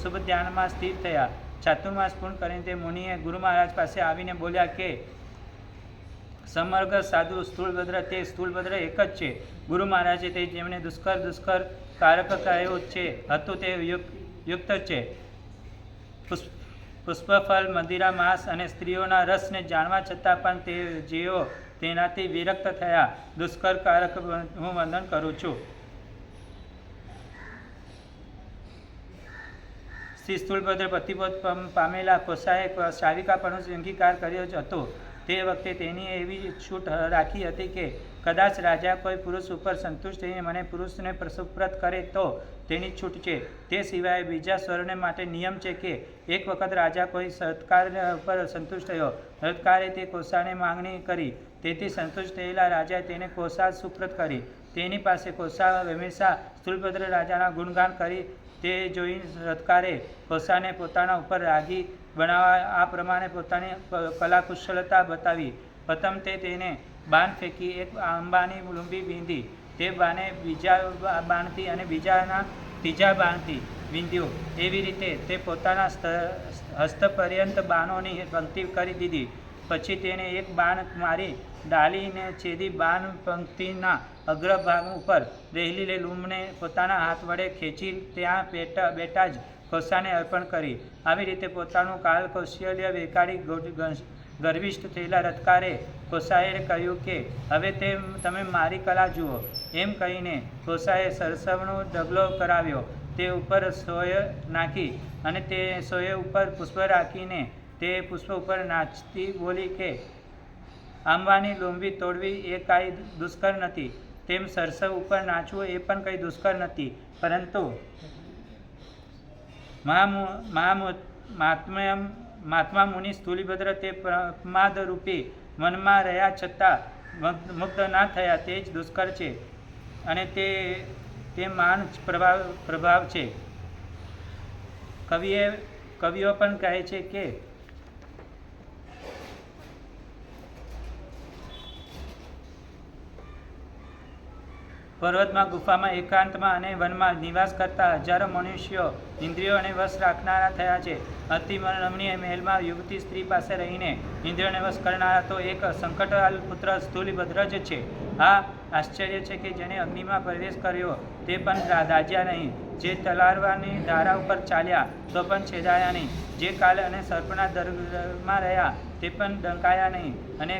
S1: શુભ ધ્યાનમાં સ્થિર થયા. ચાતુર્માસ પૂર્ણ કરીને તે મુનિએ ગુરુ મહારાજ પાસે આવીને બોલ્યા કે સમગ્ર સાધુ સ્થૂળભદ્ર તે સ્થૂળભદ્ર એક જ છે. ગુરુ મહારાજે તે જેમણે દુષ્કર કારક કહ્યું છે હતું તે યુક્ત છે. પુષ્પફળ, મદિરા, માંસ અને સ્ત્રીઓના રસને જાણવા છતાં પણ તે જેઓ તેનાથી વિરક્ત થયા દુષ્કર કારક હું વંદન કરું છું. શ્રી સ્થૂળભદ્ર પતિપોત પામેલા કોસાએ શાવિકાપણું અંગીકાર કર્યો હતો. તે વખતે તેની એવી છૂટ રાખી હતી કે કદાચ રાજા કોઈ પુરુષ ઉપર સંતુષ્ટ થઈને મને પુરુષને સુપ્રત કરે તો તેની છૂટ છે. તે સિવાય બીજા સ્વરને માટે નિયમ છે કે એક વખત રાજા કોઈ સત્કાર પર સંતુષ્ટ થયો. સત્કારે તે કોસાને માંગણી કરી. તેથી સંતુષ્ટ થયેલા રાજાએ તેને કોસા સુપ્રત કરી. તેની પાસે કોસા હંમેશા સ્થૂળભદ્ર રાજાના ગુણગાન કરી. તે જોઈ સત્કારે કોસાને પોતાના ઉપર રાગી બનાવવા આ પ્રમાણે પોતાની કલાકુશળતા બતાવી. પ્રથમ તે તેને બાણ ફેંકી એક આંબાની લૂંબી વીંધી. તે બાને બીજા બાણથી અને બીજાના ત્રીજા બાણથી વીંધ્યો. એવી રીતે તે પોતાના હસ્તપર્યંત બાણોની પંક્તિ કરી દીધી. પછી તેને એક બાણ મારી ડાલીને છેદી બાણ પંક્તિના અગ્રભાગ ઉપર રહેલી લૂંબને પોતાના હાથ વડે ખેંચી ત્યાં બેઠા જ કોસાને અર્પણ કરી. આવી રીતે પોતાનું કાલ કૌશલ્ય વેકાળી ગર્વિષ્ઠ થયેલા રત્કારે કોસાએ કહ્યું કે હવે તમે મારી કલા જુઓ. એમ કહીને કોસાએ સરસવનો ઢગલો કરાવ્યો. તે ઉપર સોય નાખી અને તે સોય ઉપર પુષ્પ રાખીને તે પુષ્પ ઉપર નાચતી બોલી કે આંબાની લૂંબી તોડવી એ કાંઈ દુષ્કર નથી. તેમ સરસવ ઉપર નાચવું એ પણ કંઈ દુષ્કર નથી. પરંતુ મહાત્મા મુનિ સ્થૂળભદ્ર તે પ્રમાદરૂપી મનમાં રહ્યા છતાં મુગ્ધ ના થયા તે જ દુષ્કર છે અને તે માન પ્રભાવ છે. કવિઓ પણ કહે છે કે પર્વતમાં, ગુફામાં, એકાંતમાં અને વનમાં નિવાસ કરતા હજારો મનુષ્યો ઇન્દ્રિયોને વશ રાખનારા થયા છે. અતિ રમણીય મહેલમાં યુવતી સ્ત્રી પાસે રહીને ઇન્દ્રિયોને વશ કરનારા તો એક સંકટાલ પુત્ર સ્થૂલિભદ્ર જ છે. આ આશ્ચર્ય છે કે જેને અગ્નિમાં પ્રવેશ કર્યો તે પણ દાજ્યા નહીં, જે તલવારની ધારા ઉપર ચાલ્યા તો પણ છેદાયા નહીં, જે કાલ અને સર્પના દરમાં રહ્યા તે પણ ડંકાયા નહીં, અને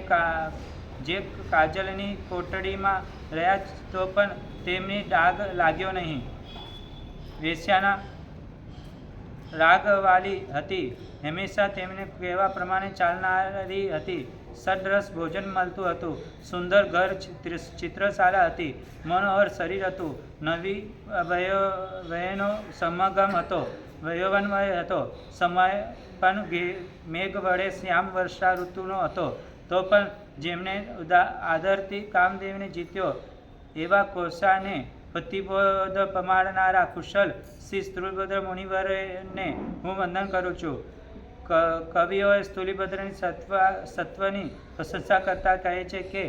S1: જે કાજલની કોટડીમાં રહ્યા તો પણ તેમની ડાઘ લાગ્યો નહીં. વેશ્યાના રાગવાલી હતી, હંમેશા તેમને કહેવા પ્રમાણે ચાલનારી હતી. સડરસ ભોજન મળતું હતું, સુંદર ઘર, ચિત્રશાળા હતી, મનોહર શરીર હતું, નવી વયનો સમાગમ હતો, વયોવનવય હતો, સમય પણ મેઘ વડે શ્યામ વર્ષા ઋતુનો હતો. તો પણ જેમણે આદરથી કામદેવને જીત્યો એવા કોષાને પતિબોધ પમાડનારા કુશલ શ્રી સ્થૂલભદ્ર મુનિવરને હું વંદન કરું છું. કવિઓએ સ્થૂલિભદ્રની સત્વની પ્રશંસા કરતા કહે છે કે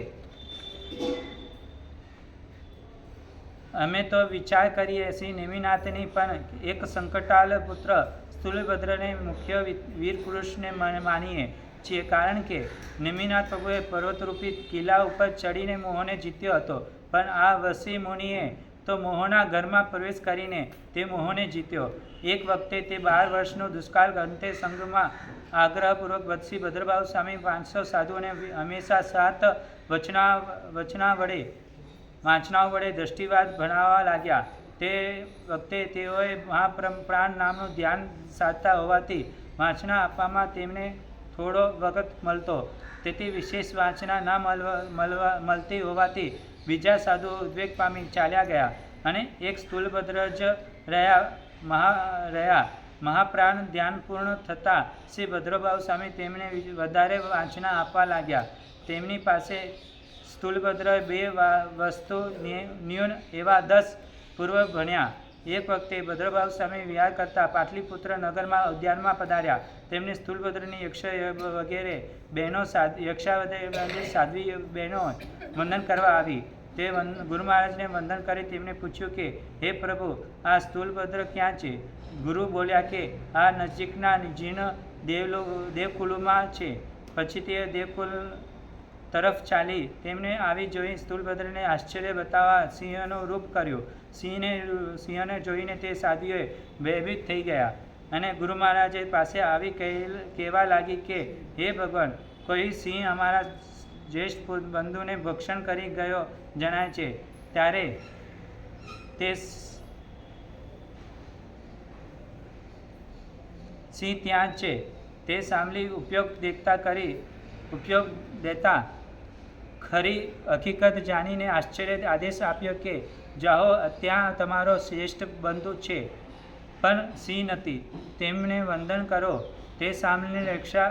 S1: અમે તો વિચાર કરીએ શ્રી નેમિનાથની પણ એક સંકટાલ પુત્ર સ્થૂલિભદ્રને મુખ્ય વીર પુરુષને માનીએ છીએ, કારણ કે નેમિનાથ પ્રભુએ પર્વતરૂપી કિલ્લા ઉપર ચડીને મોહને જીત્યો હતો, પણ આ વસી મુનિએ તો મોહના ઘરમાં પ્રવેશ કરીને તે મોહને જીત્યો. એક વખતે તે 12 વર્ષનો દુષ્કાળ અંતે સંઘમાં આગ્રહપૂર્વક વત્સી ભદ્રભાવ સ્વામી 500 સાધુઓને હંમેશા 7 વાંચનાઓ વડે દ્રષ્ટિવાદ ભણાવવા લાગ્યા. તે વખતે તેઓએ મહાપ્રાણ નામનું ધ્યાન સાધતા હોવાથી વાંચના આપવામાં તેમને થોડો વખત મળતો, તેથી વિશેષ વાંચના ન મળતી હોવાથી બીજા સાધુઓ ઉદ્વેગ પામી ચાલ્યા ગયા, અને એક સ્થૂલભદ્ર જ રહ્યા. મહાપ્રાણ ધ્યાન પૂર્ણ થતાં શ્રી ભદ્રભાવ સ્વામી તેમને વધારે વાંચના આપવા લાગ્યા. તેમની પાસે સ્થૂલભદ્રએ 2 વસ્તુ ન્યૂન એવા 10 પૂર્વ ભણ્યા. એક વખતે ભદ્રભાવ સ્વામી વિહાર કરતા પાટલીપુત્ર નગરમાં ઉદ્યાનમાં પધાર્યા. તેમને સ્થૂલભદ્રની વગેરે બહેનો સાધ્વી બહેનો વંદન કરવા આવી. તે ગુરુ મહારાજને વંદન કરી તેમને પૂછ્યું કે હે પ્રભુ, આ સ્થૂલભદ્ર ક્યાં છે? ગુરુ બોલ્યા કે આ નજીકના જીર્ણ દેવકુલમાં છે. પછી તે દેવકુલ તરફ ચાલી. તેમને આવી જોઈ સ્થૂલભદ્રને આશ્ચર્ય બતાવવા સિંહનું રૂપ કર્યું. સિંહને જોઈને તે સાધ્વીઓ ભયભીત થઈ ગયા, અને ગુરુ મહારાજ પાસે આવી કહેવા લાગી કે હે ભગવાન, કોઈ સિંહ અમારા જ્યેષ્ઠ બંધુને ભક્ષણ કરી ગયો જણાય છે. ત્યારે તે સિંહ ત્યાં છે. તે સાંભળી ઉપયોગ દેતા ખરી હકીકત જાણીને આશ્ચર્ય આદેશ આપ્યો કે જાઓ, ત્યાં તમારો શ્રેષ્ઠ બંધુ છે, પણ સિંહ નથી, તેમને વંદન કરો. તે સાંભળીને રક્ષા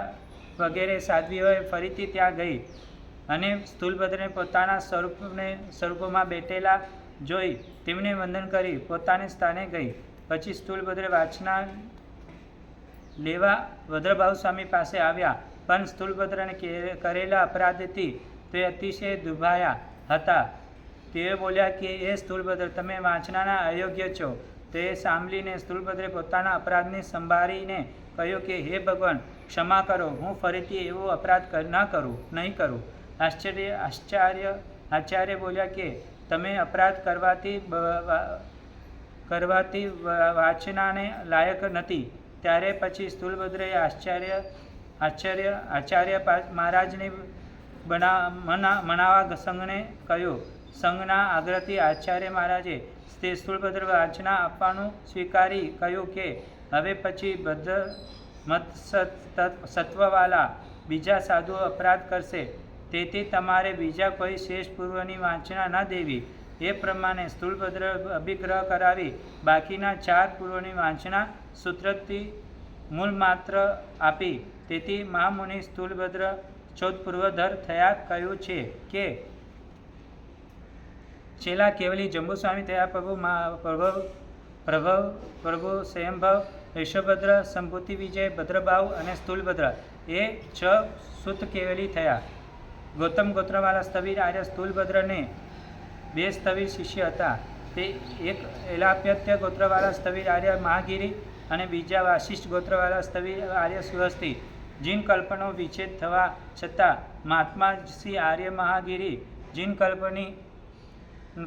S1: વગેરે સાધ્વીઓએ ફરીથી ત્યાં ગઈ અને સ્થૂલભદ્રને પોતાના સ્વરૂપમાં બેઠેલા જોઈ તેમને વંદન કરી પોતાને સ્થાને ગઈ. પછી સ્થૂલભદ્ર વાંચના લેવા ભદ્રભાવ સ્વામી પાસે આવ્યા, પણ સ્થૂલભદ્રને કરેલા અપરાધથી તે અતિશય દુભાયા હતા. તેઓ બોલ્યા કે એ સ્થૂલભદ્ર, તમે વાંચનાના અયોગ્ય છો. તે સાંભળીને સ્થૂલભદ્રે પોતાના અપરાધને સંભાળીને કહ્યું કે હે ભગવાન, ક્ષમા કરો, હું ફરીથી એવો અપરાધ નહીં કરું. આચાર્ય બોલ્યા કે તમે અપરાધ કરવાથી વાંચનાને લાયક નથી. ત્યારે પછી સ્થૂલભદ્રએ આચાર્ય મહારાજને મનાવા સંઘને કહ્યું. સંઘના આગ્રહથી આચાર્ય મહારાજે તે સ્થૂલભદ્ર વાંચના આપવાનું સ્વીકારી કહ્યું કે હવે પછી મત સત્વવાલા બીજા સાધુઓ અપરાધ કરશે, તેથી તમારે બીજા કોઈ શ્રેષ્ઠ પૂર્વની વાંચના ન દેવી. એ પ્રમાણે સ્થૂલભદ્ર અભિગ્રહ કરાવી બાકીના 4 પૂર્વની વાંચના સૂત્રથી મૂળ માત્ર આપી. તેથી મહામુનિ સ્થૂલભદ્ર 14 પૂર્વધર થયા. કહ્યું છે કે છેલ્લા કેવલી જંબુસ્વામી થયા. પ્રભુ સ્વયંભવ, યશોભદ્ર, સંભૂતિ વિજય, ભદ્રભાવ અને સ્થૂલભદ્ર એ 6 સુત કેવલી થયા. ગૌતમ ગોત્રવાળા સ્થવિર આર્ય સ્થૂલભદ્રને બે સ્થવિર શિષ્ય હતા. તે એક એલાપ્યત્ય ગોત્રવાળા સ્થવિર આર્ય મહાગીરી અને બીજા વાશિષ્ઠ ગોત્રવાળા સ્થવિર આર્ય સુહસ્તી. જીન કલ્પનો વિચ્છેદ થવા છતાં મહાત્મા શ્રી આર્ય મહાગીરી જીન કલ્પની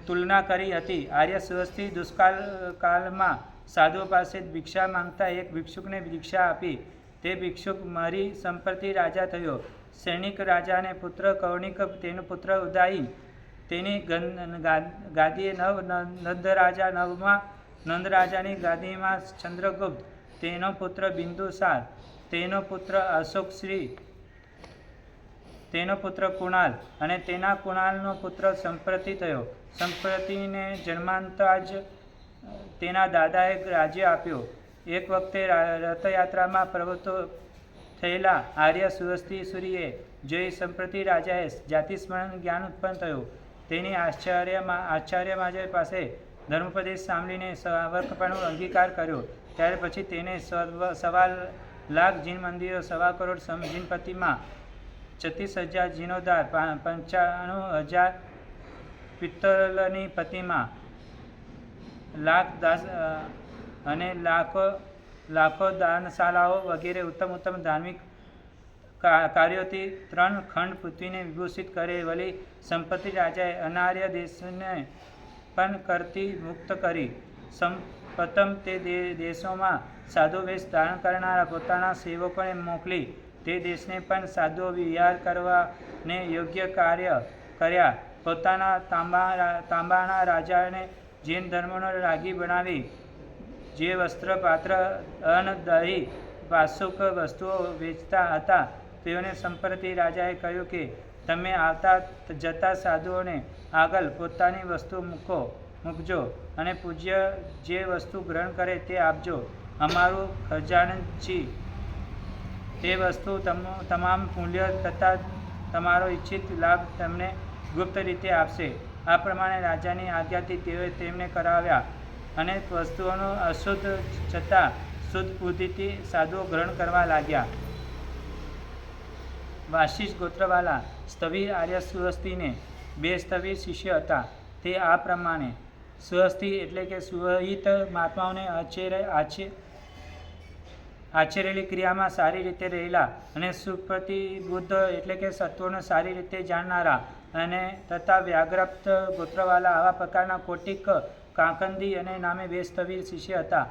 S1: તુલના કરી હતી. આર્ય સુહસ્તી દુષ્કાળમાં સાધુઓ પાસે ભિક્ષા માંગતા એક ભિક્ષુકને દીક્ષા આપી. તે ભિક્ષુક મરી સંપ્રતિ રાજા થયો. સૈનિક રાજાને પુત્ર કૌણિક તેનો પુત્ર ઉદાયી તેની ગાદીએ નંદરાજાની ગાદીમાં ચંદ્રગુપ્ત તેનો પુત્ર બિંદુસાર તેનો પુત્ર અશોકશ્રી તેનો પુત્ર કુણાલ અને તેના કુણાલનો પુત્ર સંપ્રતિ થયો. સંપ્રતિને જન્માંતા જ તેના દાદાએ રાજ્ય આપ્યો. એક વખતે રથયાત્રામાં પ્રવૃત્ત થયેલા આર્ય સુહસ્તીસુરીએ જોઈ સંપ્રતિ રાજાએ જાતિસ્મરણ જ્ઞાન ઉત્પન્ન થયું. તેની આચાર્ય પાસે ધર્મોપદેશ સાંભળીને સાવકપણું અંગીકાર કર્યો. ત્યાર પછી તેને 1.25 જીન મંદિરો, 1.25 કરોડ જીનપતિમાં, 36,000 જીર્ણોદ્ધાર, 95,000 પિત્તળની પ્રતિમા, અને લાખો દાનશાળાઓ વગેરે ઉત્તમ ધાર્મિક કાર્યોથી 3 ખંડ પૃથ્વીને વિભૂષિત કરે. વળી સંપત્તિ રાજાએ અનાર્ય દેશને પણ કરતી મુક્ત કરી. પ્રથમ તે દેશોમાં સાધુ વેશ ધારણ કરનારા પોતાના સેવકોને મોકલી તે દેશને પણ સાધુઓ વિહાર કરવાને યોગ્ય કાર્ય કર્યા. પોતાના તાંબાના રાજાને જૈન ધર્મનો રાગી બનાવી જે વસ્ત્ર, પાત્ર, અન્ન, દહીં, વાસુક વસ્તુઓ વેચતા હતા તેઓને સંપ્રતિ રાજાએ કહ્યું કે તમે આવતા જતા સાધુઓને આગળ પોતાની વસ્તુ મૂકજો અને પૂજ્ય જે વસ્તુ ગ્રહણ કરે તે આપજો. અમારું ખજાનચી તે વસ્તુ તમામ મૂલ્ય તથા તમારો ઈચ્છિત લાભ તમને ગુપ્ત રીતે આપશે. આ પ્રમાણે રાજાની આજ્ઞાથી તેઓએ તેમને કરાવ્યા અને વસ્તુઓનો અશુદ્ધ છતાં શુદ્ધ બુદ્ધિથી સાધુઓ ગ્રહણ કરવા લાગ્યા. વાશિષ્ઠ ગોત્રવાળા સ્થવિર આર્ય સુહસ્તીને 2 સ્થવિર શિષ્ય હતા. તે આ પ્રમાણે: સુહસ્તી એટલે કે સુહિત મહાત્માઓને આચરેલી ક્રિયામાં સારી રીતે રહેલા અને સુપ્રતિબુદ્ધ એટલે કે સત્વોને સારી રીતે જાણનારા અને તથા વ્યાઘ્રપ્ત ગોત્રવાળા. આવા પ્રકારના કોટિક, કાકંદી અને નામે 2 સ્થવિર શિષ્ય હતા.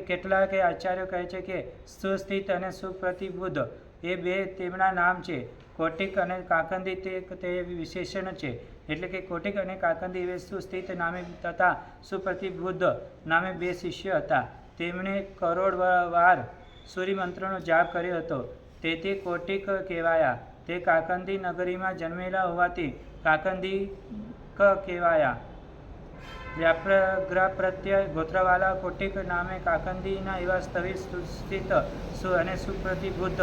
S1: કેટલાક આચાર્યો કહે છે કે સુસ્થિત અને સુપ્રતિબુદ્ધ એ 2 તેમના નામ છે. કોટિક અને કાકંદી તે વિશેષણ છે. એટલે કે કોટિક અને કાકંદી એ સુસ્થિત નામે તથા સુપ્રતિબુદ્ધ નામે 2 શિષ્ય હતા. તેમણે કરોડવાર સૂર્યમંત્રનો જાપ કર્યો હતો તેથી કોટિક કહેવાયા. તે કાકંદી નગરીમાં જન્મેલા હોવાથી કાકંદીક કહેવાયા. વ્યાઘ્રપ્રત્ય ગોત્રવાળા કોટિક નામે કાકંદીના એવા સ્થવિર સુસ્થિત અને સુપ્રતિબુદ્ધ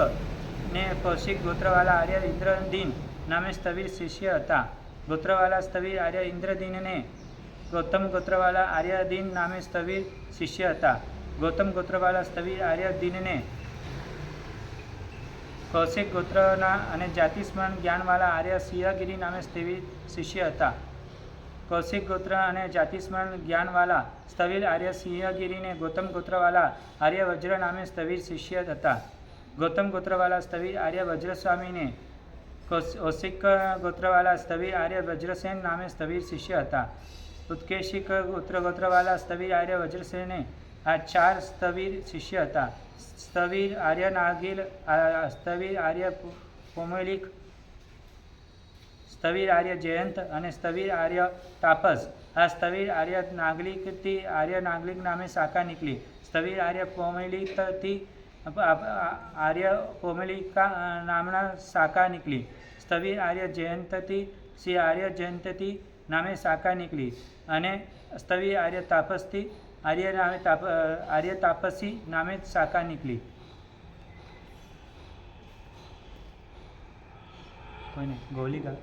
S1: ને કૌશિક ગોત્રવાળા આર્ય ઇન્દ્રદીન નામે સ્થવિર શિષ્ય હતા. ગોત્રવાળા સ્થવિર આર્ય ઇન્દ્રદીનને ગૌતમ ગોત્રવાળા આર્યદીન નામે સ્થવિર શિષ્ય હતા. ગૌતમ ગોત્રવાળા સ્થવિર આર્યદીનને કૌશિક ગોત્રના અને જાતિસ્મરણ જ્ઞાનવાળા આર્ય સિંહગીરી નામે સ્થવિર શિષ્ય હતા. કૌશિક ગોત્ર અને જાતિસ્મરણ જ્ઞાનવાળા સ્થવિર આર્ય સિંહગીરીને ગૌતમ ગોત્રવાળા આર્ય વજ્ર નામે સ્થવિર શિષ્ય હતા. ગૌતમ ગોત્રવાળા સ્થવિર આર્ય વજ્રસ્વામીને કૌશિક ગોત્રવાળા સ્થવિર આર્ય વજ્રસેન નામે સ્થવિર શિષ્ય હતા. ઉત્કેશિક ગોત્રવાળા સ્થવિર આર્ય વજ્રસેને આ 4 સ્થવિર શિષ્ય હતા. સ્થવિર આર્ય નાગિલ, સ્થવિર આર્ય પોમેલિક, સ્થવિર આર્ય જયંત અને સ્થવિર આર્ય તાપસ. આ સ્થવિર આર્ય નાગલિકથી આર્ય નાગલિક નામે શાખા નીકળી. સ્થવિર આર્ય પોમેલિકથી આર્ય પોમેલિકા નામના શાખા નીકળી. સ્થવિર આર્ય જયંતથી શ્રી આર્ય જયંતથી નામે શાખા નીકળી અને સ્થવિર આર્ય તાપસથી આર્ય તાપસી નામે શાખા નીકળી. કોઈને ગૌલિકા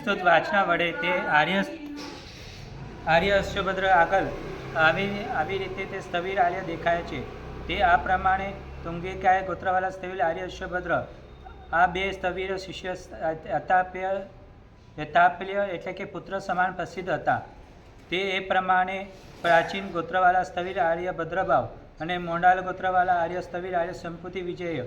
S1: વિસ્તૃત વાંચના વડે તે આર્ય અશ્વભદ્ર આગળ આવી રીતે તે સ્થવિર આર્ય દેખાય છે. તે આ પ્રમાણે તુંગિકાએ ગોત્રવાલા સ્થવિર આર્ય અશ્વભદ્ર આ બે સ્થવિર શિષ્ય યથાપ્ય એટલે કે પુત્ર સમાન પ્રસિદ્ધ હતા. તે એ પ્રમાણે પ્રાચીન ગોત્રવાલા સ્થવિર આર્ય ભદ્રભાવ અને મોંડાલ ગોત્રવાલા આર્ય સ્થવિર આર્ય સંપૂતિ વિજય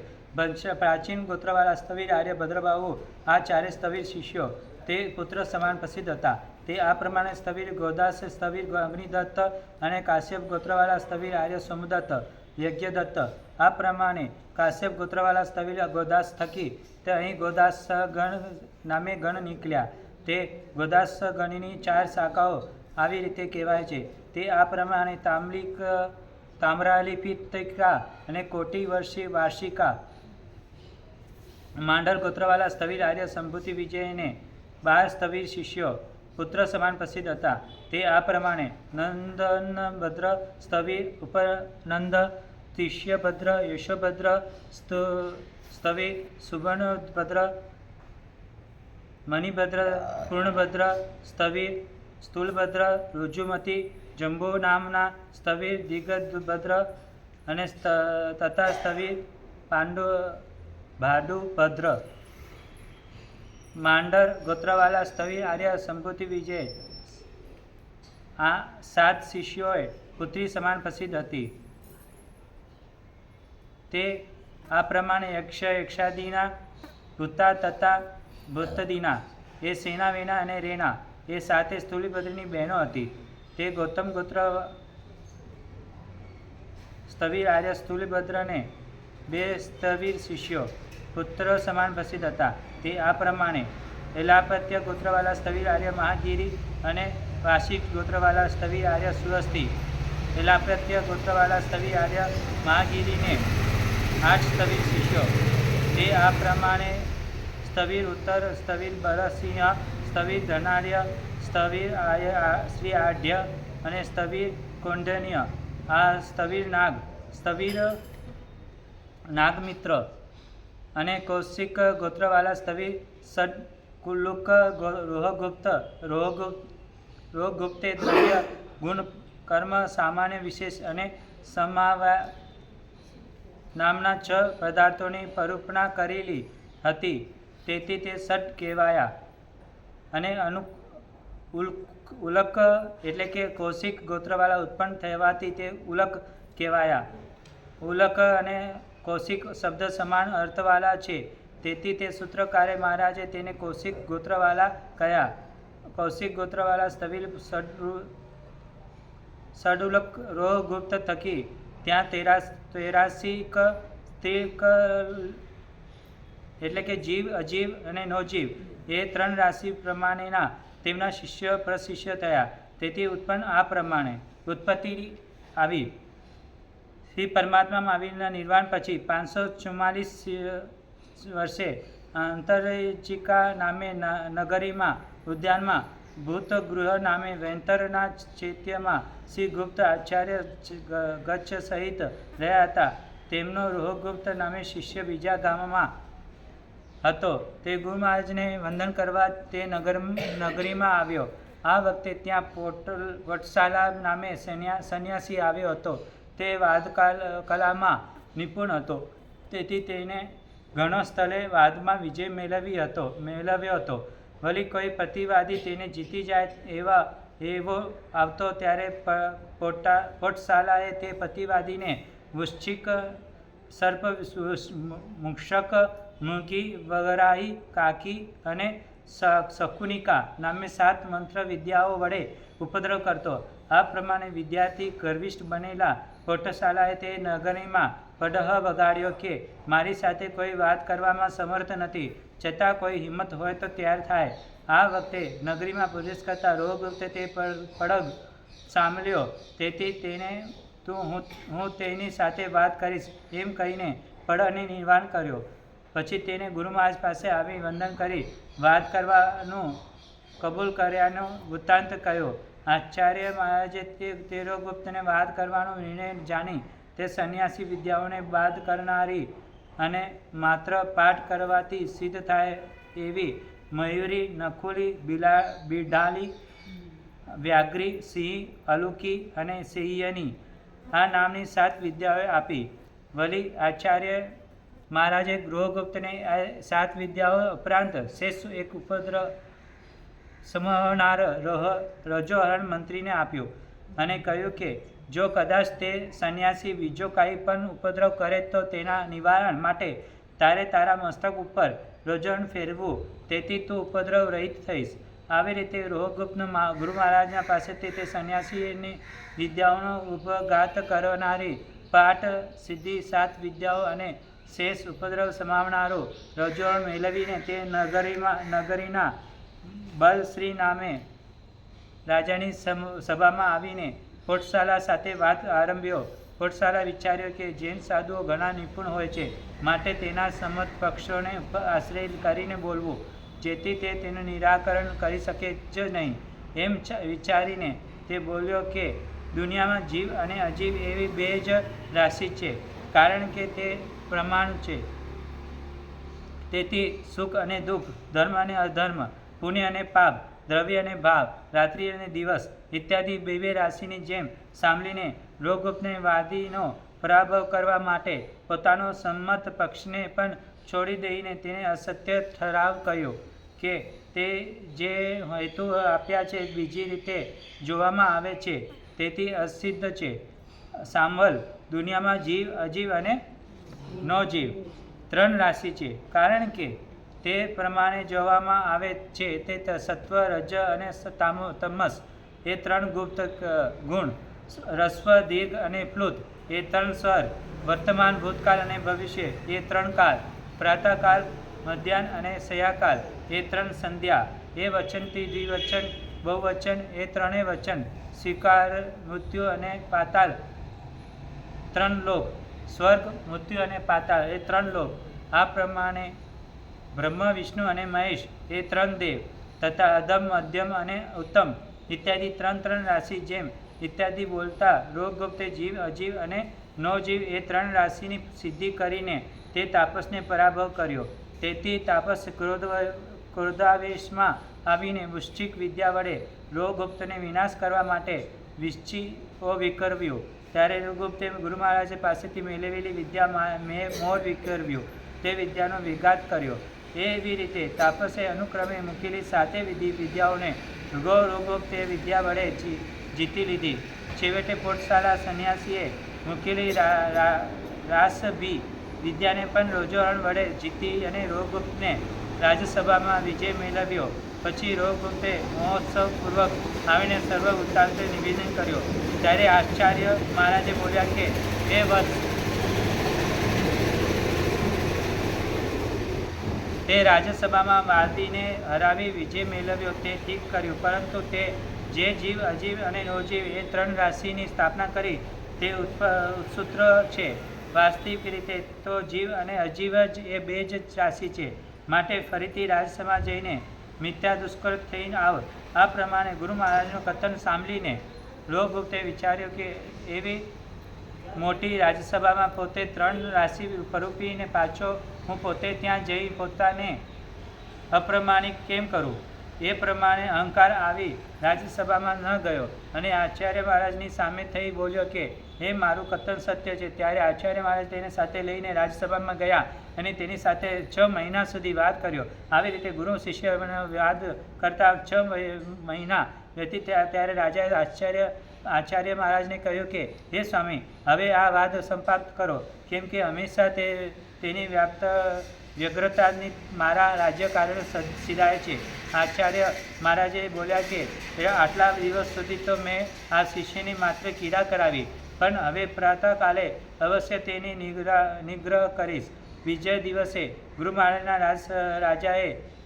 S1: પ્રાચીન ગોત્રવાલા સ્થવિર આર્ય ભદ્રભાવો આ ચારે સ્થવિર શિષ્યો તે પુત્ર સમાન પ્રસિદ્ધ હતા. તે આ પ્રમાણે સ્થવિર ગોદાસ સ્થવિર અગ્નિદત્ત અને કાશ્યપ ગોત્રવાલા સ્થવિર આર્ય સોમદત્ત યજ્ઞદત્ત આ પ્રમાણે કાશ્યપ ગોત્રવાલા સ્થવિર ગોદાસ થકી તે અહીં ગોદાસ ગણ નામે ગણ નીકળ્યા. તે ગોદાસ ગણની 4 શાખાઓ આવી રીતે કહેવાય છે. તે આ પ્રમાણે તામ્રાલિપિતિકા અને કોટી વર્ષી વાર્ષિકા માંડલ ગોત્રવાલા સ્થવિર આર્ય સંભૂતિ વિજયને 12 સ્થવિર શિષ્યો પુત્ર સમાન પ્રસિદ્ધ હતા. તે આ પ્રમાણે નંદનભદ્ર સ્થવિર ઉપનંદ તિષ્યભદ્ર યશોભદ્ર સ્થવિર સુવર્ણભદ્ર મણિભદ્ર પૂર્ણભદ્ર સ્થવિર સ્થૂલભદ્ર રુજુમતી જંબુ નામના સ્થવિર દિગ્ભદ્ર અને તથા સ્થવિર ભાડુભદ્ર માંડર ગોત્રવાલા સ્થવિર આર્ય સંભૂતિ વિજય આ 7 શિષ્યોએ પુત્રી સમાન પ્રસિદ્ધ હતી. તે આ પ્રમાણે યક્ષાદિના ભૂતા તથા ભૂતદિના એ સેના વેના અને રેના એ 7 સ્થૂલિભદ્રની બહેનો હતી. તે ગૌતમ ગોત્ર સ્થવિર આર્ય સ્થૂલિભદ્રને 2 સ્થવિર શિષ્યો પુત્ર સમાન પ્રસિદ્ધ હતા. તે આ પ્રમાણે એલાપત્ય ગોત્રવાલા સ્થવિર આર્ય મહાગીરી અને વાર્ષિક ગોત્રવાલા સ્થવિર આર્ય સુહસ્તી એલાપત્ય ગોત્રવાલા સ્થવિર આર્ય મહાગીરીને 8 સ્થવિર શિષ્યો. તે આ પ્રમાણે સ્થવિર ઉત્તર સ્થવિર બરસિંહ સ્થવિર ધનાર્ય સ્થવિર શ્રી આઢ્ય અને સ્થવિર કૌંડન્ય આ સ્થવિર નાગમિત્ર અને કૌશિક ગોત્રવાલા સ્થવિર સડકુલુક રોહગુપ્તે દ્રવ્ય ગુણ કર્મ સામાન્ય વિશેષ અને સમાવા નામના 6 પદાર્થોની પરૂપણા કરેલી હતી. તેથી તે સટ કહેવાયા. અને ઉલક એટલે કે કૌશિક ગોત્રવાળા ઉત્પન્ન થવાથી તે ઉલક કહેવાયા. ઉલક અને કૌશિક શબ્દ સમાન અર્થવાળા છે. તેથી તે સૂત્રકારે મહારાજે તેને કૌશિક ગોત્રવાળા કહ્યા. કૌશિક ગોત્રવાળા સ્થવિર સડુલક રોહગુપ્ત થકી ત્યાં 83 એટલે કે જીવ અજીવ અને નોજીવ એ 3 રાશિ પ્રમાણેના તેમના શિષ્ય પ્રશિષ્ય થયા. તેથી ઉત્પન્ન આ પ્રમાણે ઉત્પત્તિ આવી. શ્રી પરમાત્મા મહાવીરના નિર્વાણ પછી 544 વર્ષે અંતરેચિકા નામે નગરીમાં ઉદ્યાનમાં ભૂતગૃહ નામે વેંતરના ચૈત્યમાં શ્રી ગુપ્ત આચાર્ય ગચ્છ સહિત રહ્યા હતા. તેમનો રોહગુપ્ત નામે શિષ્ય બીજા ગામમાં હતો. તે ગુરુ મહારાજને વંદન કરવા તે નગરીમાં આવ્યો. આ વખતે ત્યાં પોટશાલા નામે સંન્યાસી આવ્યો હતો. તે વાદકલામાં નિપુણ હતો. તેથી તેને ઘણા સ્થળે વાદમાં વિજય મેળવ્યો હતો. વળી કોઈ પ્રતિવાદી તેને જીતી જાય એવો આવતો ત્યારે પોટશાલાએ તે પ્રતિવાદીને વૃશ્ચિક સર્પ મૂષક મૃગી વગરાહી કાકી અને શકુનિકા નામે 7 મંત્ર વિદ્યાઓ વડે ઉપદ્રવ કરતો. આ પ્રમાણે વિદ્યાર્થી ગર્વિષ્ઠ બનેલા પોટશાલાએ તે નગરીમાં પડહ વગાડ્યો કે મારી સાથે કોઈ વાત કરવામાં સમર્થ નથી, છતાં કોઈ હિંમત હોય તો તૈયાર થાય. આ વખતે નગરીમાં પ્રવેશ કરતા રોહગુપ્તે તે પડગ સાંભળ્યો. તેથી તેને હું તેની સાથે વાત કરીશ એમ કહીને પડગને નિર્વાણ કર્યો. પછી તેને ગુરુ મહારાજ પાસે આવી વંદન કરી વાત કરવાનું કબૂલ કર્યાનો વૃત્તાંત કહ્યો. આચાર્ય મહારાજે તે રોહગુપ્તને વાત કરવાનો નિર્ણય જાણી તે સંન્યાસી વિદ્યાઓને બાદ કરનારી અને માત્ર પાઠ કરવાથી સિદ્ધ થાય એવી મયુરી, નકુલી, બિડાલી, વ્યાઘ્રી, સિંહ, અલુકી અને સિંહયની આ નામની 7 વિદ્યાઓ આપી. વળી આચાર્ય મહારાજે ગૃહગુપ્તને આ 7 વિદ્યાઓ ઉપરાંત શેષ એક ઉપદ્રવ સમાવનાર રજોહરણ મંત્રીને આપ્યો અને કહ્યું કે જો કદાચ તે સંન્યાસી બીજો કાંઈ પણ ઉપદ્રવ કરે તો તેના નિવારણ માટે તારે તારા મસ્તક ઉપર રજોહરણ ફેરવવું, તેથી તું ઉપદ્રવ રહિત થઈશ. આવી રીતે ગૃહગુપ્ત ગુરુ મહારાજના પાસેથી તે સંન્યાસીની વિદ્યાઓનો ઉપઘાત કરનારી પાઠ સિદ્ધિ 7 વિદ્યાઓ અને શેષ ઉપદ્રવ સમાવનારો રજોહરણ મેળવીને તે નગરીના બલશ્રી નામે રાજાની સભામાં આવીને પોટશાલા સાથે વાત આરંભ્યો. પોટશાલા વિચાર્યો કે જૈન સાધુઓ ઘણા નિપુણ હોય છે, માટે તેના સમત પક્ષોને આશ્રય કરીને બોલવું, જેથી તે તેનું નિરાકરણ કરી શકે જ નહીં. એમ વિચારીને તે બોલ્યો કે દુનિયામાં જીવ અને અજીવ એવી 2 જ રાશિ છે, કારણ કે તે પ્રમાણ છે. તેથી સુખ અને દુઃખ, ધર્મ અને અધર્મ, પુણ્ય અને પાપ, દ્રવ્ય અને ભાવ, રાત્રિ અને દિવસ ઇત્યાદિ 2 રાશિની જેમ સાંભળીને ગૃહગુપ્તને વાદીનો પરાભવ કરવા માટે પોતાનો સંમત પક્ષને પણ છોડી દઈને તેને અસત્ય ઠરાવ કર્યો કે તે જે હેતુ આપ્યા છે બીજી રીતે જોવામાં આવે છે, તેથી અસિદ્ધ છે. સાંભળ, દુનિયામાં જીવ, અજીવ અને નોજીવ 3 રાશિ છે, કારણ કે તે પ્રમાણે જોવામાં આવે છે તે સત્વ, રજ અને તમસ એ 3 ગુપ્ત ગુણ, રસ્વ, દીર્ઘ અને પ્લુત એ 3 સ્વર, વર્તમાન, ભૂતકાળ અને ભવિષ્ય એ 3 કાળ, પ્રાતઃકાળ, મધ્યાહ્ન અને સયાકાળ એ 3 સંધ્યા, એ વચનથી દ્વિવચન, બહુવચન એ 3 વચન, સ્વીકાર, મૃત્યુ અને પાતાળ 3 લોક, સ્વર્ગ, મૃત્યુ અને પાતાળ એ 3 લોક. આ પ્રમાણે બ્રહ્મ, વિષ્ણુ અને મહેશ એ 3 દેવ તથા અધમ, મધ્યમ અને ઉત્તમ ઇત્યાદિ 3 રાશિ જેમ ઇત્યાદિ બોલતા ગૃહગુપ્તે જીવ, અજીવ અને નોજીવ એ 3 રાશિની સિદ્ધિ કરીને તે તાપસને પરાભવ કર્યો. તેથી તાપસ ક્રોધાવેશમાં આવીને વૃશ્ચિક વિદ્યા વડે ગૃહગુપ્તને વિનાશ કરવા માટે વિશ્ચિઓ વિકર્વ્યો. ત્યારે ગૃહગુપ્તે ગુરુ મહારાજ પાસેથી મેળવેલી વિદ્યા મોર વિકર્વ્યો, તે વિદ્યાનો વિઘાત કર્યો. એવી રીતે તાપસે અનુક્રમે મૂકેલી 7 વિદ્યાઓને ગૃહગુપ્તે વિદ્યા વડે જીતી લીધી. છેવટે પોટશાલા સંન્યાસીએ મૂકેલી રાસભી વિદ્યાને પણ રજોહરણ વડે જીતી અને ગૃહગુપ્તને રાજસભામાં વિજય મેળવ્યો. પછી ગૃહગુપ્તે મહોત્સવપૂર્વક આવીને સર્વ વૃત્તાંત નિવેદન કર્યો. ત્યારે આચાર્ય મહારાજે બોલ્યા કે હે વત્સ, તે રાજસભામાં વાદીને હરાવી વિજય મેળવ્યો તે ઠીક કર્યું, પરંતુ તે જે જીવ, અજીવ અને નોજીવ એ 3 રાશિની સ્થાપના કરી તે ઉત્સૂત્ર છે. વાસ્તવિક રીતે તો જીવ અને અજીવ જ એ 2 જ રાશિ છે, માટે ફરીથી રાજસભામાં જઈને મિથ્યા દુષ્કર્મ થઈને આવ. આ પ્રમાણે ગુરુ મહારાજનું કથન સાંભળીને ગૃહગુપ્તે વિચાર્યો કે એવી મોટી રાજસભામાં પોતે 3 રાશિ પરોપીને પાછો હું પોતે ત્યાં જઈ પોતાને અપ્રમાણિક કેમ કરું? એ પ્રમાણે અહંકાર આવી રાજસભામાં ન ગયો અને આચાર્ય મહારાજની સામે થઈ બોલ્યો કે હે, મારું કથન સત્ય છે. ત્યારે આચાર્ય મહારાજ તેને સાથે લઈને રાજસભામાં ગયા અને તેની સાથે 6 મહિના સુધી વાદ કર્યો. આવી રીતે ગુરુ શિષ્ય વાદ કરતા 6 મહિના વ્યતીત થયા. ત્યારે રાજાએ આચાર્ય મહારાજને કહ્યું કે હે સ્વામી, હવે આ વાદ સંપાપ્ત કરો, કેમ કે હંમેશા તેની વ્યગ્રતાની મારા રાજ્ય કારણે સિધાય છે. આચાર્ય મહારાજે બોલ્યા કે આટલા દિવસ સુધી તો મેં આ શિષ્યની માત્ર કીડા કરાવી, પણ હવે પ્રાતઃકાલે અવશ્ય તેની નિગ્રહ કરીશ. બીજા દિવસે ગુરુ મહારાજના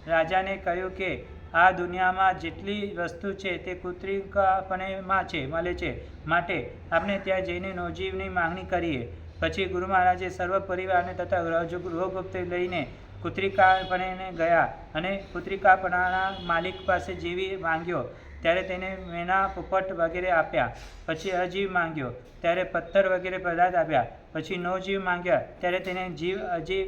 S1: રાજાને કહ્યું કે આ દુનિયામાં જેટલી વસ્તુ છે તે કૃત્રિમપણેમાં મળે છે, માટે આપણે ત્યાં જઈને નોજીવની માંગણી કરીએ. પછી ગુરુ મહારાજે સર્વ પરિવારને તથા ગૃહગુપ્તે લઈને કૃત્રિકાપણે ગયા અને કૃત્રિકાપણાના માલિક પાસે જીવી માંગ્યો ત્યારે તેને મેના, પોપટ વગેરે આપ્યા. પછી અજીવ માંગ્યો ત્યારે પથ્થર વગેરે પદાર્થ આપ્યા. પછી નોજીવ માંગ્યા ત્યારે તેને જીવ, અજીવ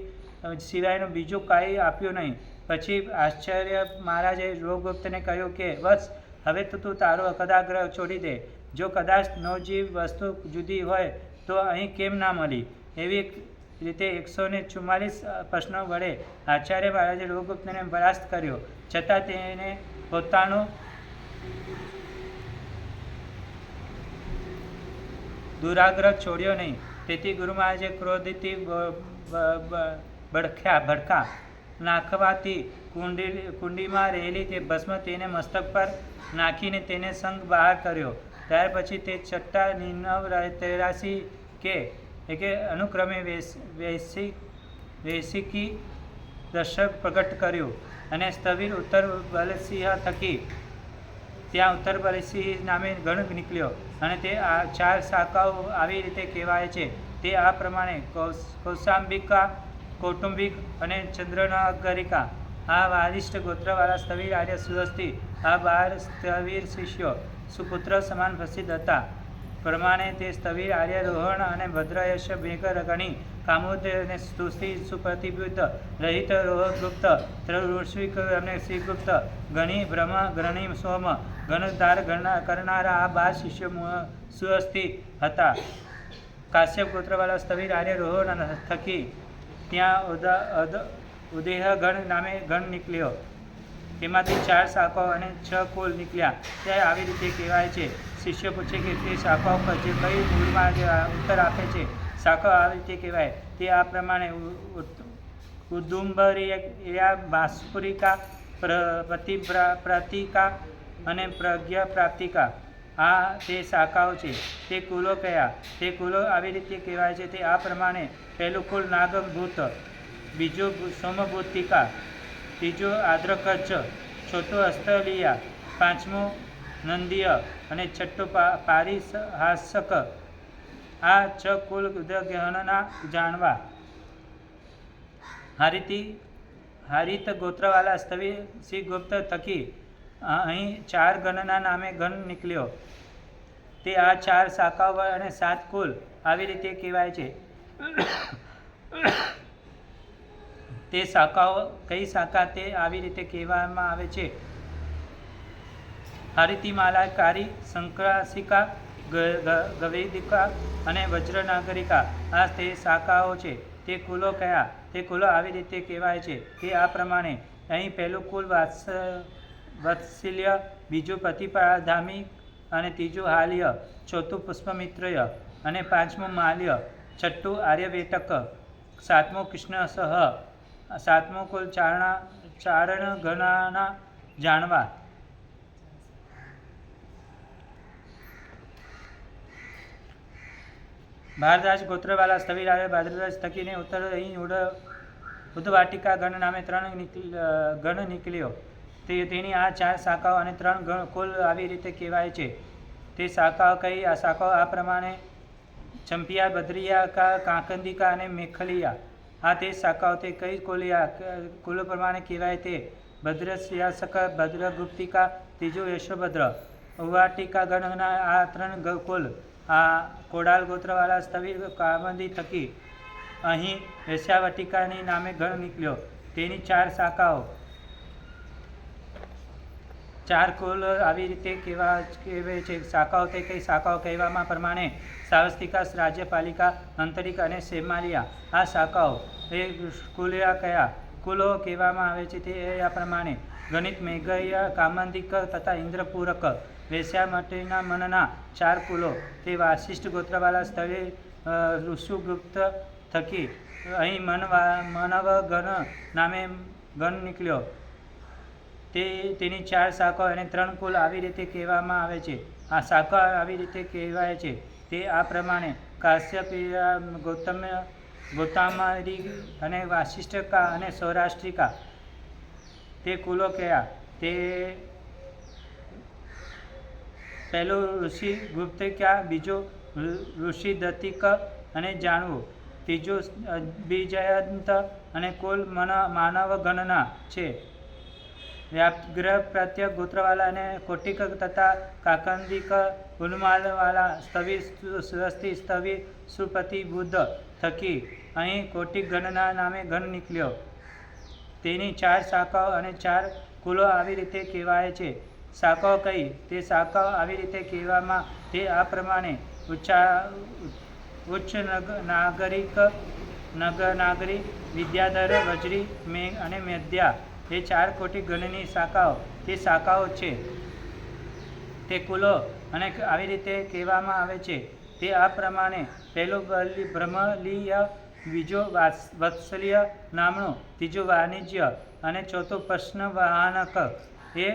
S1: સિવાયનું બીજું કાંઈ આપ્યું નહીં. પછી આશ્ચર્ય મહારાજે રોગગુપ્તને કહ્યું કે વત્સ, હવે તો તું તારો કદાગ્રહ છોડી દે. જો કદાચ નવજીવ વસ્તુ જુદી હોય તો અહીં કેમ ના મળી? એવી રીતે 144 પ્રશ્નો વડે આચાર્ય મહારાજે રોગગુપ્તને પરાસ્ત કર્યો, છતાં તેને પોતાનો દુરાગ્રહ છોડ્યો નહીં. તેથી ગુરુ મહારાજે ક્રોધથી ભડકા નાખવાથી કુંડીમાં રહેલી તે ભસ્મ તેને મસ્તક પર નાખીને તેને સંઘ બહાર કર્યો. ત્યાર પછી તે છઠ્ઠા 83 કે અનુક્રમે વૈશિકી દર્શક પ્રગટ કર્યું અને સ્થવિર ઉત્તર બલસિંહ થકી ત્યાં ઉત્તર બલસિંહ નામે ગણ નીકળ્યો. અને તે આ 4 શાખાઓ આવી રીતે કહેવાય છે. તે આ પ્રમાણે કૌશાંબિકા, કૌટુંબિક અને ચંદ્રનગરિકા. આ વારિષ્ઠ ગોત્રવાળા સ્થવિર આર્ય સુહસ્તી આ 12 સ્થવિર શિષ્યો સુપુત્ર સમાન પ્રસિદ્ધ હતા. પ્રમાણે તે સ્થવિર આર્ય રોહણ અને ભદ્રયશ ભેગર ગણી કામોદ અને સ્તુતિ સુપ્રતિબુદ્ધ રહિત રોહગુપ્ત ઋષિક અને શ્રીગુપ્ત ગણી બ્રહ્મ ગણી સોમ ગણધાર કરનારા આ 12 શિષ્યો સુહસ્તી હતા. કાશ્યપ ગોત્રવાળા સ્થવિર આર્ય રોહણ થકી ત્યાં ઉદેહ ગણ નામે ગણ નીકળ્યો. તેમાંથી 4 શાખાઓ અને 6 કુલ નીકળ્યા. તે આવી રીતે કહેવાય છે. શિષ્ય પૂછે કે તે શાખાઓ પર જે કઈ મૂળમાં ઉત્તર આપે છે. શાખાઓ આવી રીતે કહેવાય. તે આ પ્રમાણે ઉદુંબરિયા, ભાસ્પુરિકા, પ્રતિપ્રાતિકા અને પ્રજ્ઞા પ્રાપ્તિકા. આ તે શાખાઓ છે. તે કુલો કયા? તે કુલો આવી રીતે કહેવાય છે. તે આ પ્રમાણે: પહેલું કુલ નાગભૂત, બીજું સોમભૂતિકા, ત્રીજું આદ્રકચ્છ, ચોથું હસ્તલિયા, પાંચમું નંદીય અને છઠ્ઠું પારિહાસક. આ 6 કુલ ગણના જાણવા. હારિત ગોત્રવાળા સ્થવિર શ્રીગુપ્ત થકી અહીં 4 ગણના નામે ગણ નીકળ્યો. તે આ 4 શાખાઓ અને 7 કુલ આવી રીતે કહેવાય છે. તે શાખાઓ કઈ શાખા તે આવી રીતે કહેવામાં આવે છે: હરિતિમાલાકારી, શંકરાસિકા, ગવેદિકા અને વજ્રનાગરિકા. આ તે શાખાઓ છે. તે કુલો કયા? તે કુલો આવી રીતે કહેવાય છે. તે આ પ્રમાણે: અહીં પહેલું કુલ વાત્સલ્ય, બીજું પ્રતિપદામી અને ત્રીજું હાલ્ય, ચોથું પુષ્પમિત્રય અને પાંચમું માલ્ય, છઠ્ઠું આર્યવેટક, સાતમું કૃષ્ણસહ, સાતમું કુલ ચારણ ગણના જાણવા. ભારદ્વાજ ગોત્રવાળા સ્થવિર આર્ય ભારદ્વાજ થકીને ઉત્તર અહીં ઉદ્વાટિકા ગણ નામે 3 ગણ નીકળ્યો. તેની આ 4 શાખાઓ અને 3 કુલ આવી રીતે કહેવાય છે. તે શાખાઓ કઈ? આ શાખાઓ આ પ્રમાણે: ચંપિયા, બદ્રિયા, કાંકંદિકા અને મેખલિયા. આ તે શાખાઓ તે કઈ કુલ પ્રમાણે કહેવાય? તે ભદ્રશ્યાસક, ભદ્રગુપ્તિકા, ત્રીજું યશોભદ્ર. ઉવાટિકા ગણના આ 3 કુલ. આ કોડાલ ગોત્રવાળા સ્થવિર કામંદી થકી અહીં વેશ્યાવટિકાની નામે ગણ નીકળ્યો. તેની 4 શાખાઓ, 4 કુલ આવી રીતે કહેવાય છે. શાખાઓ તે કઈ શાખાઓ કહેવામાં પ્રમાણે: સાવસ્તિકા, રાજ્યપાલિકા, અંતરિક અને સેમાલિયા. આ શાખાઓ એ કુલિયા કયા? કુલો કહેવામાં આવે છે. તે આ પ્રમાણે: ગણિત, મેઘય, કામંદિક તથા ઇન્દ્રપૂરક. વેશ્યા માટેના મનના 4 કુલો. તે વાસિષ્ઠ ગોત્રવાળા સ્થળે ઋષુગુપ્ત થકી અહીં મનવ ગણ નામે ગણ નીકળ્યો. તેની 4 શાખાઓ અને 3 કુલ આવી રીતે કહેવામાં આવે છે. આ શાખા આવી રીતે કહેવાય છે. તે આ પ્રમાણે: કાશ્યપિયા, ગૌતમરી અને વાસિષ્ઠિકા અને સૌરાષ્ટ્રિકા. તે કુલો કયા? તે પહેલું ઋષિ ગુપ્તિકા, બીજું ઋષિ દત્તિક અને જાણવું, ત્રીજું બીજયંત અને કુલ માનવ ગણના છે. વ્યાઘ્ર પ્રત્ય ગોત્રવાળા અને કોટિક તથા કાકંદિક ઉન્માલવાળા સ્થવિર સુહસ્તી સ્થવિર સુપ્રતિબુદ્ધ થકી અહીં કોટિક ગણના નામે ગણ નીકળ્યો. તેની 4 શાખાઓ અને 4 કુલો આવી રીતે કહેવાય છે. શાખાઓ કઈ? તે શાખાઓ આવી રીતે કહેવામાં તે આ પ્રમાણે: ઉચ્ચ નાગરી, વિદ્યાધર, વજ્રી અને મેધ્યા એ 4 કોટી ગણની શાખાઓ તે શાખાઓ છે. તે કુલો અને આવી રીતે કહેવામાં આવે છે તે આ પ્રમાણે: પહેલું બ્રહ્મલીય, બીજો વત્સલીય નામનું, ત્રીજું વાણિજ્ય અને ચોથું પ્રશ્નવાહનક. એ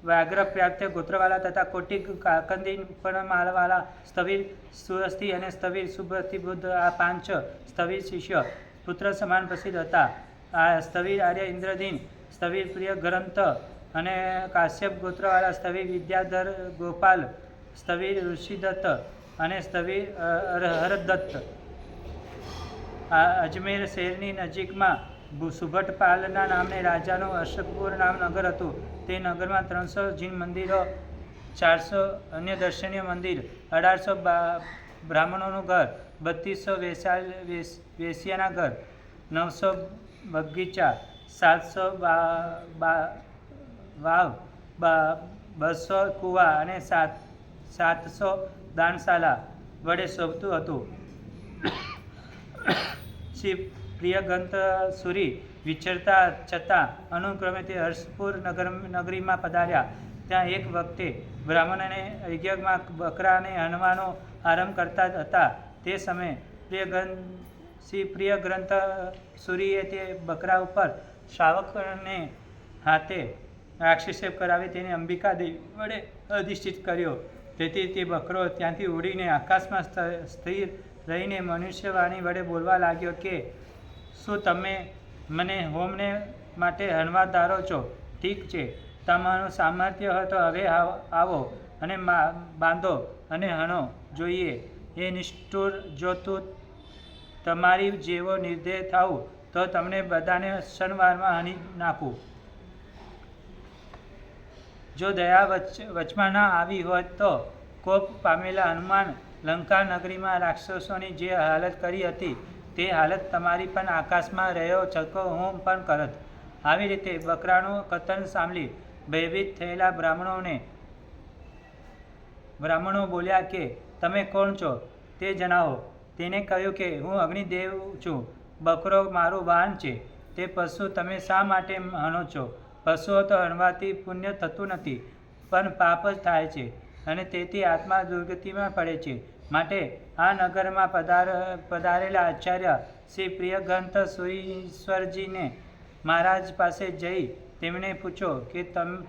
S1: વ્યાઘ્ર પ્રાપ્ત ગોત્રવાળા તથા કોટી કાકંદી પર્ણમાલાવાળા સ્થવિર, સુહસ્તી અને સ્થવિર સુપ્રતિબુદ્ધ આ 5 સ્થવિર શિષ્ય પુત્ર સમાન પ્રસિદ્ધ હતા. આ સ્થવિર આર્ય ઇન્દ્રદીન, સ્થવિર પ્રિય ગ્રંથ અને કાશ્યપ ગોત્રવાળા સ્થવિર વિદ્યાધર ગોપાલ, સ્થવિર ઋષિદત્ત અને સ્થવિર હરદત્ત. અજમેર શહેરની નજીકમાં સુભટપાલના નામને રાજાનું અશોકપુર નામ નગર હતું. તે નગરમાં 300 જીન મંદિરો, 400 અન્ય દર્શનીય મંદિર, 1800 બ્રાહ્મણોનું ઘર, 3200 વેશ્યાના ઘર, 900 બગીચા, 700 વાવ, 200 કુવા અને 700 દાનશાલા વડે શોભતું હતું. શ્રી પ્રિયગ્રંથ સુરી વિચરતા છતાં અનુક્રમે તે હર્ષપુર નગરીમાં પધાર્યા. ત્યાં એક વખતે બ્રાહ્મણને યજ્ઞમાં બકરાને હણવાનો આરંભ કરતા હતા. તે સમયે શ્રી પ્રિયગ્રંથ સુરીએ તે બકરા ઉપર શ્રાવકને હાથે આક્ષેપ કરાવી તેને અંબિકા દેવી વડે અધિષ્ઠિત કર્યો. તેથી તે બકરો ત્યાંથી ઉડીને આકાશમાં સ્થિર રહીને મનુષ્યવાણી વડે બોલવા લાગ્યો કે, શું તમે મને હોમને માટે હણવા ધારો છો? ઠીક છે, તમારું સામર્થ્ય હોય તો હવે આવો અને બાંધો અને હણો જોઈએ. એ નિષ્ઠુર, જો તું તમારી જેવો નિર્દય થાઉં તો તમને બધાને ક્ષણવારમાં હણી નાખું. જો દયા વચમાં ના આવી હોય તો કોપ પામેલા હનુમાન લંકા નગરીમાં રાક્ષસોની જે હાલત કરી હતી તે હાલત તમારી પણ આકાશમાં રહ્યો છકો હું પણ કરત. આવી રીતે બકરાનું કથન સાંભળી ભયભીત થયેલા બ્રાહ્મણો બોલ્યા કે, તમે કોણ છો તે જણાવો. તેને કહ્યું કે, હું અગ્નિદેવ છું. બકરો મારું વાહન છે. તે પશુ તમે શા માટે હણો છો? પશુઓ તો હણવાથી પુણ્ય થતું નથી, પણ પાપ જ થાય છે અને તેથી આત્મા દુર્ગતિમાં પડે છે. માટે આ નગરમાં પધારેલા આચાર્ય શ્રી પ્રિયગ્રંથ સુરીશ્વરજીને મહારાજ પાસે જઈ તેમને પૂછો કે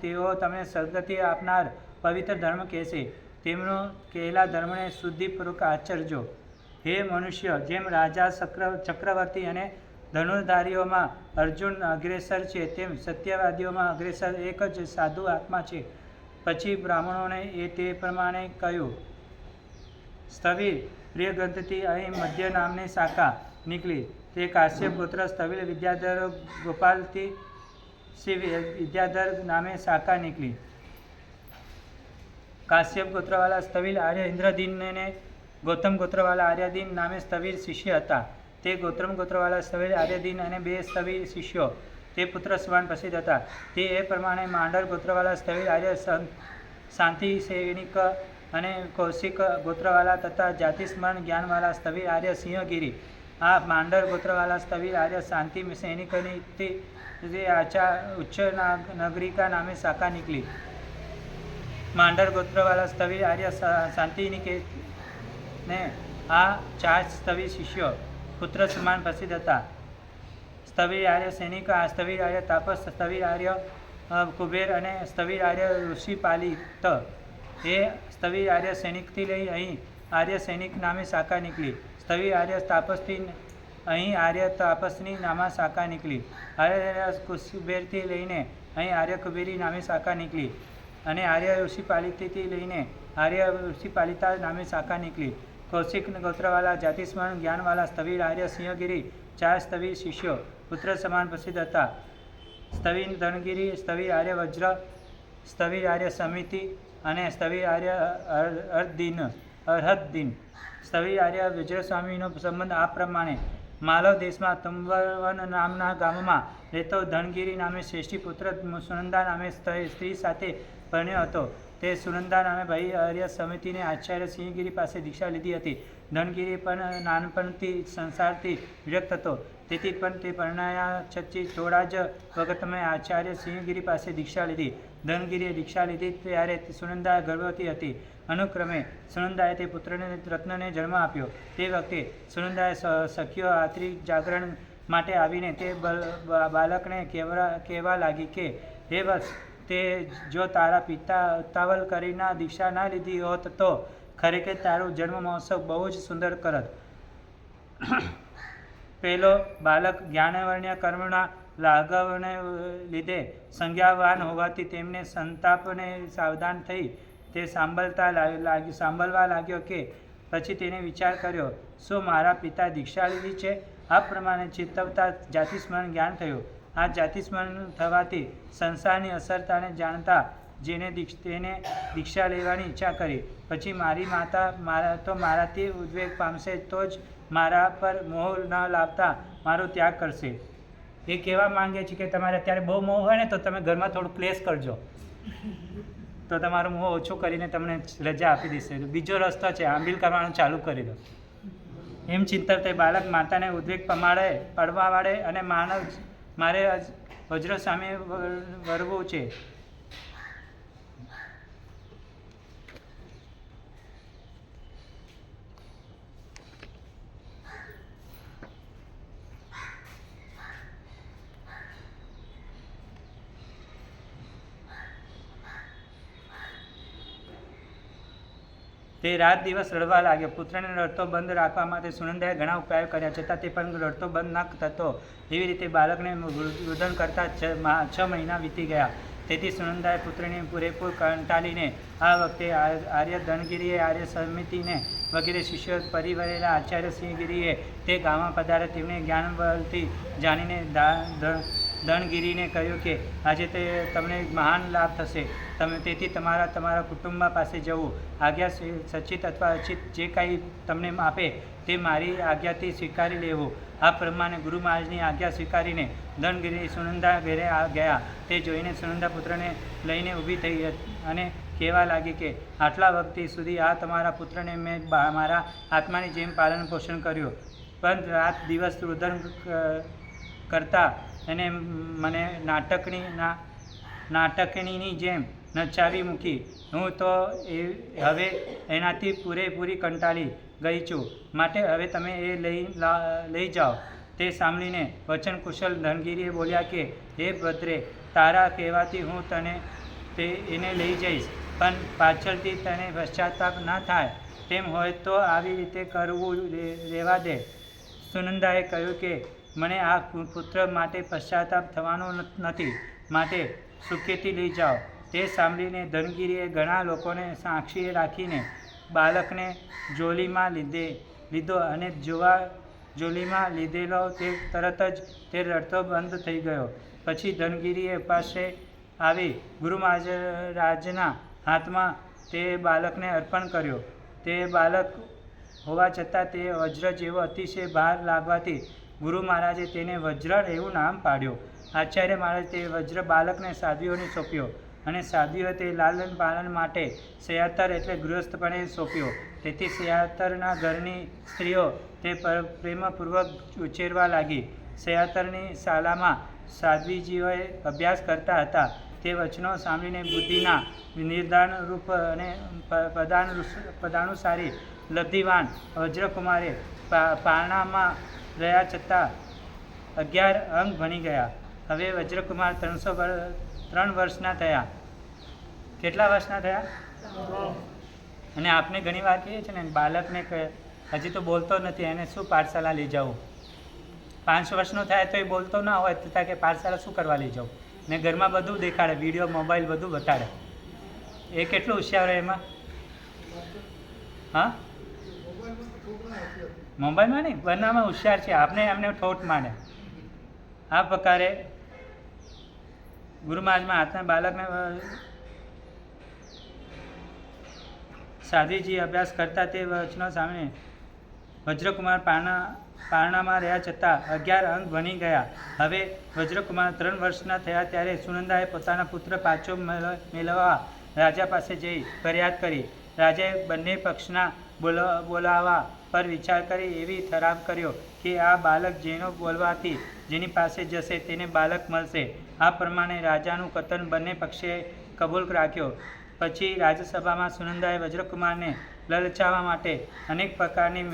S1: તેઓ તમને સદગતિ આપનાર પવિત્ર ધર્મ કહેશે. તેમનો કહેલા ધર્મને શુદ્ધિપૂર્વક આચરજો. હે મનુષ્ય, જેમ રાજા ચક્રવર્તી અને ધનુર્ધારીઓમાં અર્જુન અગ્રેસર છે તેમ સત્યવાદીઓમાં અગ્રેસર એક જ સાધુ આત્મા છે. પછી બ્રાહ્મણોને તે પ્રમાણે કહ્યું. સ્થવિર પ્રિયગ્રંથથી અહીં મધ્ય નામની શાખા નીકળી. તે કાશ્યપ ગોત્ર સ્થવિર વિદ્યાધર ગોપાલથી શ્રી વિદ્યાધર નામે શાખા નીકળી. કાશ્યપ ગોત્રવાળા સ્થવિર આર્ય ઇન્દ્રદીન અને ગૌતમ ગોત્રવાળા આર્યદીન નામે સ્થવિર શિષ્ય હતા. તે ગૌતમ ગોત્રવાળા સ્થવિર આર્યદીન અને 2 સ્થવિર શિષ્યો તે પુત્ર સમાન પ્રસિદ્ધ હતા. તે એ પ્રમાણે માંડર ગોત્રવાળા સ્થવિર આર્ય શાંતિ સૈનિક અને કૌશિક ગોત્રવાળા તથા જાતિસ્મરણ જ્ઞાનવાળા સ્થવિર આર્ય સિંહગીરી. આ માંડર ગોત્રવાળા સ્થવિર આર્ય શાંતિ સૈનિકની ઉચ્ચ નગરિકા નામે શાખા નીકળી. માંડર ગોત્રવાળા સ્થવિર આર્ય શાંતિનિકેતને આ 4 સ્થવિર શિષ્યો પુત્ર સમાન પ્રસિદ્ધ હતા. સ્થવિર આર્ય સૈનિક, સ્થવિર આર્ય તાપસ, સ્થવિર આર્ય કુબેર અને સ્થવિર આર્ય ઋષિપાલિત. એ સ્થવિર આર્ય સૈનિકથી લઈ અહીં આર્ય સૈનિક નામે શાખા નીકળી. સ્થવિર આર્ય તાપસથી અહીં આર્ય તાપસની નામે શાખા નીકળી. આર્ય કુબેરથી લઈને અહીં આર્ય કુબેરી નામે શાખા નીકળી અને આર્ય ઋષિપાલિતથી લઈને આર્ય ઋષિપાલિતા નામે શાખા નીકળી. કૌશિક ગોત્રવાળા જાતિસ્મરણ જ્ઞાનવાળા સ્થવિર આર્ય સિંહગીરી 4 સ્થવિર શિષ્યો પુત્ર સમાન પ્રસિદ્ધ હતા. સ્થવિર ધનગીરી, સ્થવિર આર્ય વજ્ર, સ્થવિર આર્ય સમિતિ અને સ્થવિર આર્ય અરહદીન. સ્થવિર આર્ય વજ્રસ્વામીનો સંબંધ આ પ્રમાણે: માલવ દેશમાં તુંબવન નામના ગામમાં રહેતો ધનગીરી નામે શ્રેષ્ઠી પુત્ર સુનંદા નામે સ્ત્રી સાથે પરણ્યો હતો. તે સુનંદા નામે ભાઈ આર્ય સમિતિને આચાર્ય સિંહગીરી પાસે દીક્ષા લીધી હતી. ધનગીરી પણ નાનપણથી સંસારથી વિરક્ત હતો, તેથી પણ તે પરણાયા છતી થોડા જ વખતમાં આચાર્ય સિંહગીરી પાસે દીક્ષા લીધી. ધનગીરીએ દીક્ષા લીધી ત્યારે સુનંદા ગર્ભવતી હતી. અનુક્રમે સુનંદાએ તે પુત્રને રત્નને જન્મ આપ્યો. તે વખતે સુનંદાએ સખીઓ આત્રી જાગરણ માટે આવીને તે બાળકને કહેવા લાગી કે હે વત્સ, તે જો તારા પિતા ઉતાવળ કરીને દીક્ષા ના લીધી હોત તો ખરેખર તારું જન્મ મહોત્સવ બહુ જ સુંદર કરત. પેલો બાળક જ્ઞાનવર્ણ્ય કર્મના લાઘવને લીધે સંજ્ઞાવાન હોવાથી તેમને સંતાપને સાવધાન થઈ તે સાંભળવા લાગ્યો કે પછી તેને વિચાર કર્યો, શું મારા પિતા દીક્ષા લીધી છે? આ પ્રમાણે ચિંતવતા જાતિસ્મરણ જ્ઞાન થયું. આ જાતિસ્મરણ થવાથી સંસારની અસરતાને જાણતા તેને દીક્ષા લેવાની ઈચ્છા કરી. પછી મારી માતા મારાથી ઉદ્વેગ પામશે તો જ મારા પર મોહ ન લાવતા મારો ત્યાગ કરશે. એ કહેવા માંગે છે કે તમારે અત્યારે બહુ મોહ હોય ને તો તમે ઘરમાં થોડું ક્લેશ કરજો, તો તમારો મોહ ઓછો કરીને તમને રજા આપી દેશે. બીજો રસ્તો છે, આંબીલ કરવાનું ચાલુ કરી દો. એમ ચિંતવતે બાળક માતાને ઉદ્વેગ પડવા વાળે અને મારે વજ્ર સામે વરવું છે. તે રાત દિવસ રડવા લાગ્યો. પુત્રને રડતો બંધ રાખવા માટે સુનંદાએ ઘણા ઉપાયો કર્યા, છતાં તે પણ રડતો બંધ ન થતો. એવી રીતે બાળકને રુદન કરતા 6 મહિના વીતી ગયા. તેથી સુનંદાએ પુત્રની પૂરેપૂર કંટાળીને આ વખતે આર્ય ધનગીરીએ આર્ય સમિતિને વગેરે શિષ્યો પરિવરેલા આચાર્ય સિંહગીરીએ તે ગામમાં પધારે તેમને જ્ઞાનબળથી જાણીને ધનગીરીને કહ્યું કે આજે તે તમને મહાન લાભ થશે. તેથી તમારા કુટુંબ પાસે જવું, આજ્ઞા સચિત અથવા અચિત જે કાંઈ તમને આપે તે મારી આજ્ઞાથી સ્વીકારી લેવું. આ પ્રમાણે ગુરુ મહારાજની આજ્ઞા સ્વીકારીને ધનગીરી સુનંદા ઘરે ગયા. તે જોઈને સુનંદા પુત્રને લઈને ઊભી થઈ અને કહેવા લાગી કે આટલા વખત સુધી આ તમારા પુત્રને મેં મારા આત્માની જેમ પાલન પોષણ કર્યું, પણ રાત દિવસ રુદન કરતા એને મને નાટકણીની જેમ નચાવી મૂકી. હું તો હવે એનાથી પૂરેપૂરી કંટાળી ગઈ છું, માટે હવે તમે એ લઈ જાઓ. તે સાંભળીને વચન કુશલ ધનગીરીએ બોલ્યા કે હે ભદ્રે, તારા કહેવાથી હું એને લઈ જઈશ, પણ પાછળથી તને પશ્ચાતાપ ન થાય તેમ હોય તો આવી રીતે કરવું રહેવા દે. સુનંદાએ કહ્યું કે મને આ પુત્ર માટે પશ્ચાતાપ થવાનો નથી, માટે સુખેથી લઈ જાઓ. તે સાંભળીને ધનગીરીએ ઘણા લોકોને સાક્ષી રાખીને બાળકને જોલીમાં લીધો અને જોલીમાં લીધેલો તે તરત જ તે રડતો બંધ થઈ ગયો. પછી ધનગીરીએ પાસે આવી ગુરુ મહારાજના હાથમાં તે બાળકને અર્પણ કર્યો. તે બાળક હોવા છતાં તે વજ્ર જેવો અતિશય ભાર લાગવાથી ગુરુ મહારાજે તેને વજ્ર એવું નામ પાડ્યું. આચાર્ય મહારાજ તે વજ્ર બાળકને સાધ્વીઓને સોંપ્યો અને સાધ્વીઓએ તે લાલન પાલન માટે શયાતર એટલે ગૃહસ્થપણે સોંપ્યો. તેથી શયાતરના ઘરની સ્ત્રીઓ તે પ્રેમપૂર્વક ઉછેરવા લાગી. શયાતરની શાળામાં સાધ્વીજીઓએ અભ્યાસ કરતા હતા. તે વચનો સાંભળીને બુદ્ધિના નિર્ધાનરૂપ અને પદાનુસારી લબ્ધિવાન વજ્રકુમારે પારણામાં રહ્યા છતાં 11 અંગ ભણી ગયા. હવે વજ્રકુમાર 3 વર્ષના થયા. કેટલા વર્ષના થયા? અને આપણે ઘણી વાર કહીએ છીએ ને, બાળકને હજી તો બોલતો નથી, એને શું પાઠશાળા લઈ જવું? 5 વર્ષનો થાય તો એ બોલતો ના હોય તો કે પાઠશાળા શું કરવા લઈ જવું? ને ઘરમાં બધું દેખાડે, વિડીયો મોબાઈલ બધું બતાડે. એ કેટલું હોશિયાર હોય એમાં? હા, મોબાઈલમાં નહીં, બનાવમાં હોશિયાર છે. આપણે એમને ઠોઠ માને. આ પ્રકારે ગુરુ મહારાજમાં હાથના બાળકને સાધ્વીજી અભ્યાસ કરતા તે વચનો સામે વજ્રકુમાર પારણામાં રહ્યા છતાં 11 અંક ભણી ગયા. હવે વજ્રકુમાર 3 વર્ષના થયા ત્યારે સુનંદાએ પોતાના પુત્ર પાછો મેળવવા રાજા પાસે જઈ ફરિયાદ કરી. રાજાએ બંને પક્ષના બોલાવવા પર વિચાર કરી એવી ઠરાવ કર્યો કે આ બાળક જેનો બોલવાથી જેની પાસે જશે તેને બાળક મળશે. આ પ્રમાણે રાજાનું કથન બંને પક્ષે કબૂલ રાખ્યો. પછી રાજસભામાં સુનંદાએ વજ્રકુમારને લલચાવવા માટે અનેક પ્રકારની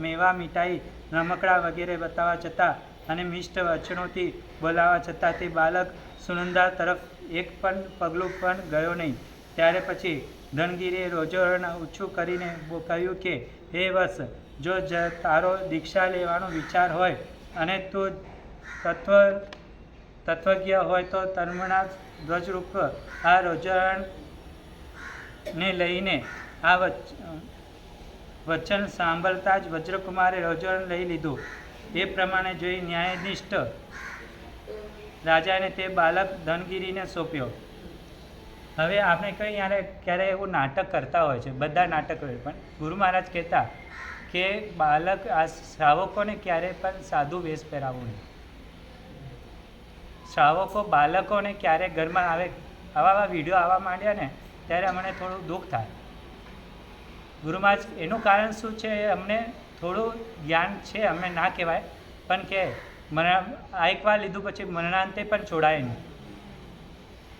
S1: મેવા મીઠાઈ રમકડા વગેરે બતાવવા છતાં અને મિષ્ટ વચનોથી બોલાવવા છતાં તે બાળક સુનંદા તરફ એક પણ પગલું પણ ગયો નહીં. ત્યારે પછી ધનગીરીએ રોજોરણ ઊંચું કરીને કહ્યું કે હે વત્સ, જો તારો દીક્ષા લેવાનો વિચાર હોય અને તું તત્વજ્ઞ હોય તો તર્મણા ધ્વજરૂપ આ રોજોરણને લઈને આ વચન સાંભળતા જ વજ્રકુમારે રોજોરણ લઈ લીધું. એ પ્રમાણે જોઈ ન્યાયનિષ્ઠ રાજાને તે બાળક ધનગીરીને સોંપ્યો. હવે આપણે કંઈ ક્યારે એવું નાટક કરતા હોય છે, બધા નાટક હોય, પણ ગુરુ મહારાજ કહેતા કે બાળક આ શ્રાવકોને ક્યારેય પણ સાદું વેશ પહેરાવવું નહીં. શ્રાવકો બાળકોને ક્યારે ઘરમાં આવે આવા વિડીયો આવવા માંડ્યા ને ત્યારે અમને થોડું દુઃખ થાય. ગુરુ મહારાજ એનું કારણ શું છે અમને થોડું જ્ઞાન છે, અમને ના કહેવાય, પણ કે એકવાર લીધું પછી મરણાંતે પણ છોડાય નહીં.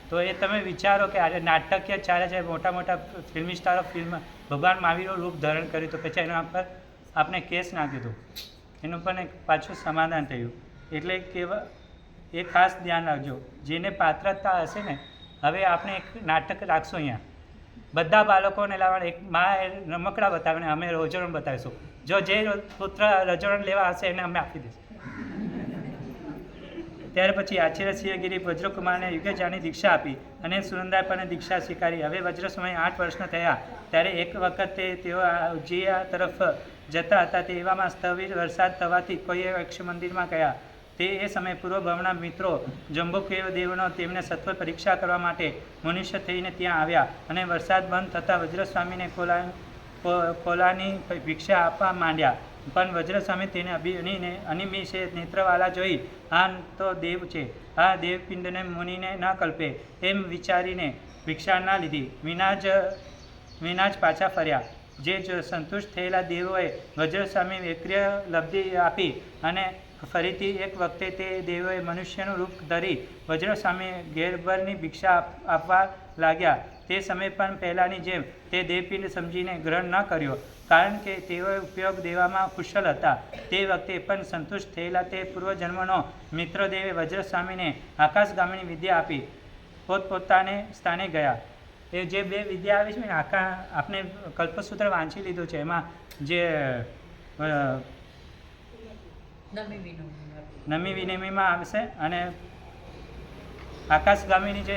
S1: તો એ તમે વિચારો કે આજે નાટકીય ચાલે છે, મોટા મોટા ફિલ્મી સ્ટારો ફિલ્મ ભગવાન મહાવીરનું રૂપ ધારણ કર્યું તો પછી એના પર આપણે કેસ નાખ્યું હતું, એનું પણ એક પાછું સમાધાન થયું. એટલે કેવા એ ખાસ ધ્યાન રાખજો જેને પાત્રતા હશે ને. હવે આપણે એક નાટક રાખશું અહીંયા, બધા બાળકોને લાવવાના, એક મા રમકડા બતાવીને અમે રોજોરણ બતાવીશું. જો જે પુત્ર રજોરણ લેવા હશે એને અમે આપી દઈશું. ત્યાર પછી આચાર્યસિંહગીરી વજ્રકુમારને યુગેજાની દીક્ષા આપી અને સુનંદાએ પણ દીક્ષા સ્વીકારી. હવે વજ્ર સમય 8 વર્ષના થયા ત્યારે એક વખતે તેઓ ઉજ્જૈન તરફ જતા હતા. તે એવામાં સ્થવિર વરસાદ થવાથી કોઈએ યક્ષ મંદિરમાં ગયા. તે એ સમયે પૂર્વભાવના મિત્રો જંબુકેવ દેવનો તેમને સત્વ પરીક્ષા કરવા માટે મનુષ્ય થઈને ત્યાં આવ્યા અને વરસાદ બંધ થતાં વજ્રસ્વામીને કોલાની ભિક્ષા આપવા માંડ્યા. પણ વજ્રસ્વામી તેને અનિમિષે નેત્રવાલા જોઈ આ તો દેવ છે, આ દેવપિંડને મુનિને ન કલ્પે એમ વિચારીને ભિક્ષા ના લીધી. વિના જ પાછા ફર્યા. જે સંતુષ્ટ થયેલા દેવોએ વજ્રસ્વામી વેક્રિય લબ્ધિ આપી અને ફરીથી એક વખતે તે દેવોએ મનુષ્યનું રૂપ ધરી વજ્રસ્વામી ઘેરભરની ભિક્ષા આપવા લાગ્યા. તે સમયે પણ પહેલાંની જેમ તે દેવપિંડ સમજીને ગ્રહણ ન કર્યો, કારણ કે તેઓએ ઉપયોગ દેવામાં કુશળ હતા. તે વખતે પણ સંતુષ્ટ થયેલા તે પૂર્વજન્મનો મિત્રદેવે વજ્રસ્વામીને આકાશગામીની વિદ્યા આપી પોતપોતાને સ્થાને ગયા. એ જે 2 વિદ્યા આવી છે ને, આપણે કલ્પસૂત્ર વાંચી લીધું છે, એમાં જે નમી વિનિમયમાં આવશે અને આકાશગામીની જે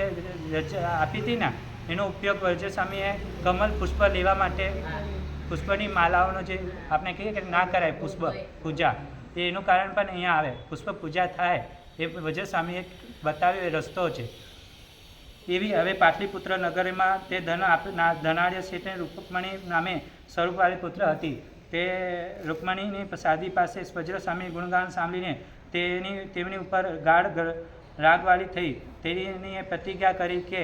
S1: આપી હતી ને એનો ઉપયોગ વજ્રસ્વામીએ કમલ પુષ્પ લેવા માટે, પુષ્પની માલાઓનો જે આપણે કહીએ કે ના કરાય પુષ્પ પૂજા, એનું કારણ પણ અહીંયા આવે. પુષ્પ પૂજા થાય એ વજ્રસ્વામીએ બતાવ્યો એ રસ્તો છે. એવી હવે પાટલીપુત્ર નગરમાં તે ધનાઢ્ય શેઠને રૂકમણી નામે સ્વરૂપવાળી પુત્ર હતી. તે રૂકમણીની સાદી પાસે વજ્રસ્વામી ગુણગાન સાંભળીને તેમની ઉપર ગાઢ રાગવાળી થઈ. તેની પ્રતિજ્ઞા કરી કે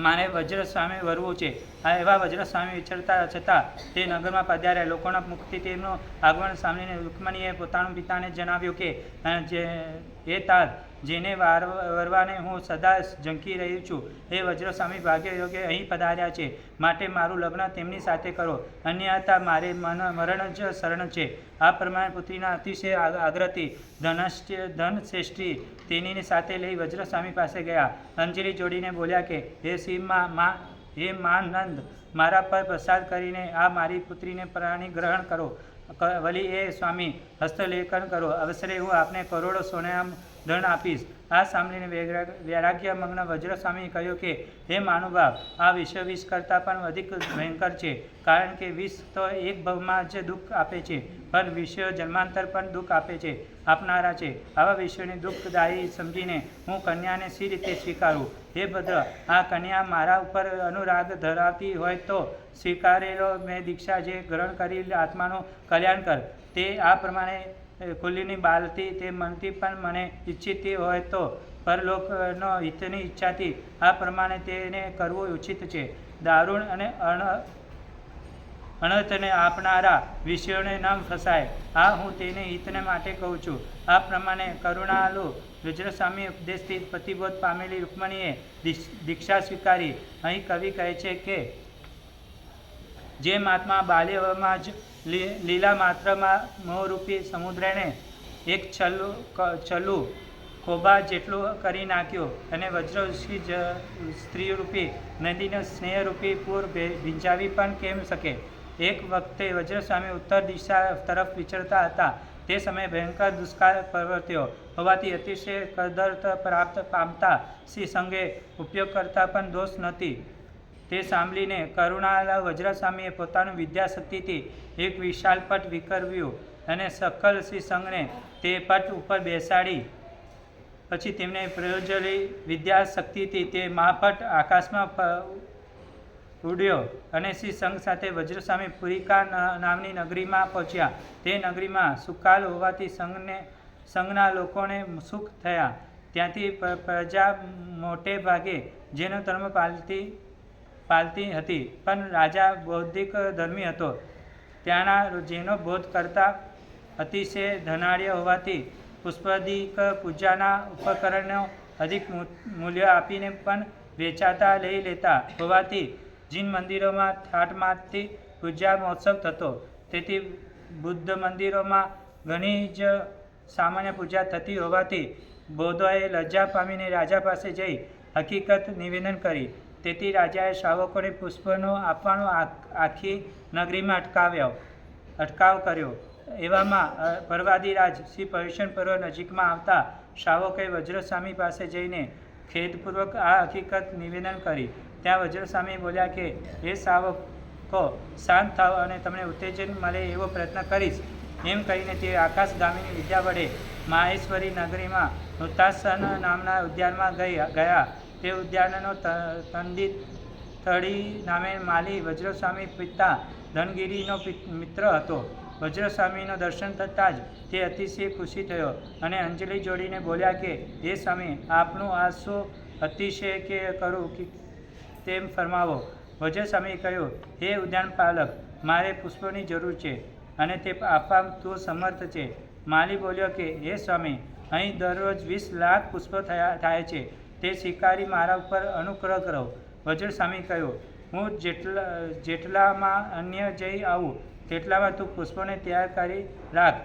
S1: મારે વજ્રસ્વામી વરવું છે. આ એવા વજ્રસ્વામી વિચરતા છતાં તે નગરમાં પધાર્યા. લોકોના મુખથી તેમનું આગમન સાંભળીને રૂકમણીએ પોતાના પિતાને જણાવ્યું કે એ તાર જેને વરવાને હું સદા ઝંકી રહ્યું છું એ વજ્રસ્વામી ભાગ્ય યોગે અહીં પધાર્યા છે, માટે મારું લગ્ન તેમની સાથે કરો, અન્યથા મારે મરણ જ શરણ છે. આ પ્રમાણે પુત્રીના અતિશય આગ્રહથી ધનશ્રેષ્ઠી તેની સાથે લઈ વજ્રસ્વામી પાસે ગયા. અંજલિ જોડીને બોલ્યા કે હે નંદ, મારા પર પ્રસાદ કરીને આ મારી પુત્રીને પ્રાણી ગ્રહણ કરો. વલી એ સ્વામી હસ્તલેખન કરો. અવસરે હું આપને કરોડો સોના ધન આપીશ. આ સાંભળીને વૈરાગ્યમગ્ન વજ્રસ્વામીએ કહ્યું કે હે મહાનુભાવ, આ વિશ્વ વિષ કરતાં પણ અધિક ભયંકર છે, કારણ કે વિષ તો એક ભવમાં જ દુઃખ આપે છે, પણ વિશ્વ જન્માંતર પણ દુઃખ આપે છે આપનારા છે. આવા વિશ્વને દુઃખદાયી સમજીને હું કન્યાને સી રીતે સ્વીકારું? હે ભદ્ર, આ કન્યા મારા ઉપર અનુરાગ ધરાવતી હોય તો સ્વીકારેલો મેં દીક્ષા જે ગ્રહણ કરી આત્માનું કલ્યાણ કર. તે આ પ્રમાણે કુલીની બાલતી તે મનથી પણ મને ઈચ્છતી હોય તો પરલોકનો હિતની ઈચ્છાથી આ પ્રમાણે તેને કરવું ઉચિત છે. દારૂણ અને અનર્થને આપનારા વિષયોને ન ફસાય, આ હું તેને હિતને માટે કહું છું. આ પ્રમાણે કરુણાલુ વજ્રસ્વામી ઉપદેશથી પ્રતિબોધ પામેલી રૂકમણીએ દીક્ષા સ્વીકારી. અહીં કવિ કહે છે કે જે મહાત્મા બાલ્યમાં જ લીલા માત્રમાં મોહરૂપી સમુદ્રને એક છલું ખોબા જેટલું કરી નાખ્યું અને વજ્રઋષિ સ્ત્રીરૂપી નદીને સ્નેહરૂપી પૂર ભીંજાવી પણ કેમ શકે? એક વખતે વજ્રસ્વામી ઉત્તર દિશા તરફ વિચરતા હતા. તે સમયે ભયંકર દુષ્કાળ પ્રવર્ત્યો હોવાથી અતિશય કદર્થ પ્રાપ્ત પામતા શ્રી સંઘે ઉપયોગ કરતા પણ દોષ નથી. તે સાંભળીને કરુણાલા વજ્રસ્વામીએ પોતાનું વિદ્યાશક્તિથી એક વિશાળ પટ વિકરવ્યું અને સકલ શ્રી સંઘને તે પટ ઉપર બેસાડી. પછી તેમને પ્રયોજેલી વિદ્યાશક્તિથી તે મહાપટ આકાશમાં ઉડ્યો અને શ્રી સંઘ સાથે વજ્રસ્વામી પુરિકા નામની નગરીમાં પહોંચ્યા. તે નગરીમાં સુકાલ હોવાથી સંઘના લોકોને સુખ થયા. ત્યાંથી પ્રજા મોટે ભાગે જેનો ધર્મ પાલતી હતી, પણ રાજા બૌદ્ધિક ધર્મી હતો. ત્યાંના જેનો બોધ કરતા અતિશય ધનાઢ્ય હોવાથી પુષ્પાદિક પૂજાના ઉપકરણો અધિક મૂલ્ય આપીને પણ વેચાતા લઈ લેતા હોવાથી જીન મંદિરોમાં ઠાઠમાઠથી પૂજા મહોત્સવ થતો. તેથી બુદ્ધ મંદિરોમાં ઘણી જ સામાન્ય પૂજા થતી હોવાથી બૌદ્ધોએ લજ્જા પામીને રાજા પાસે જઈ હકીકત નિવેદન કરી. તેથી રાજાએ શ્રાવકોને પુષ્પનો આપવાનો આખી નગરીમાં અટકાવ કર્યો. એવામાં પર્વાદિરાજ શ્રી પર્યુષણ પર્વ નજીકમાં આવતા શ્રાવકોએ વજ્રસ્વામી પાસે જઈને ખેદપૂર્વક આ હકીકત નિવેદન કરી. ત્યાં વજ્રસ્વામી બોલ્યા કે હે શ્રાવકો, શાંત થાવ અને તમને ઉત્તેજન મળે એવો પ્રયત્ન કરીશ. એમ કહીને તે આકાશગામીની વિદ્યા વડે માહેશ્વરી નગરીમાં નૃતાસન નામના ઉદ્યાનમાં ગયા. તે ઉદ્યાનનો તંડિતળી નામે માલી વજ્રસ્વામી પિતા ધનગીરીનો મિત્ર હતો. વજ્રસ્વામીનો દર્શન થતાં જ તે અતિશય ખુશી થયો અને અંજલિ જોડીને બોલ્યા કે હે સ્વામી, આપનું આ શું અતિશય કે કરું તેમ ફરમાવો. વજ્રસ્વામીએ કહ્યું, હે ઉદ્યાનપાલક, મારે પુષ્પોની જરૂર છે અને તે આપવા તું સમર્થ છે. માલી બોલ્યો કે હે સ્વામી, અહીં દરરોજ 20 લાખ પુષ્પો થાય છે, તે સ્વીકારી મારા ઉપર અનુગ્રહ કરો. વજ્રસ્વામી કહ્યું, હું જેટલામાં અન્ય જઈ આવું તેટલામાં તું પુષ્પોને તૈયાર કરી રાખ.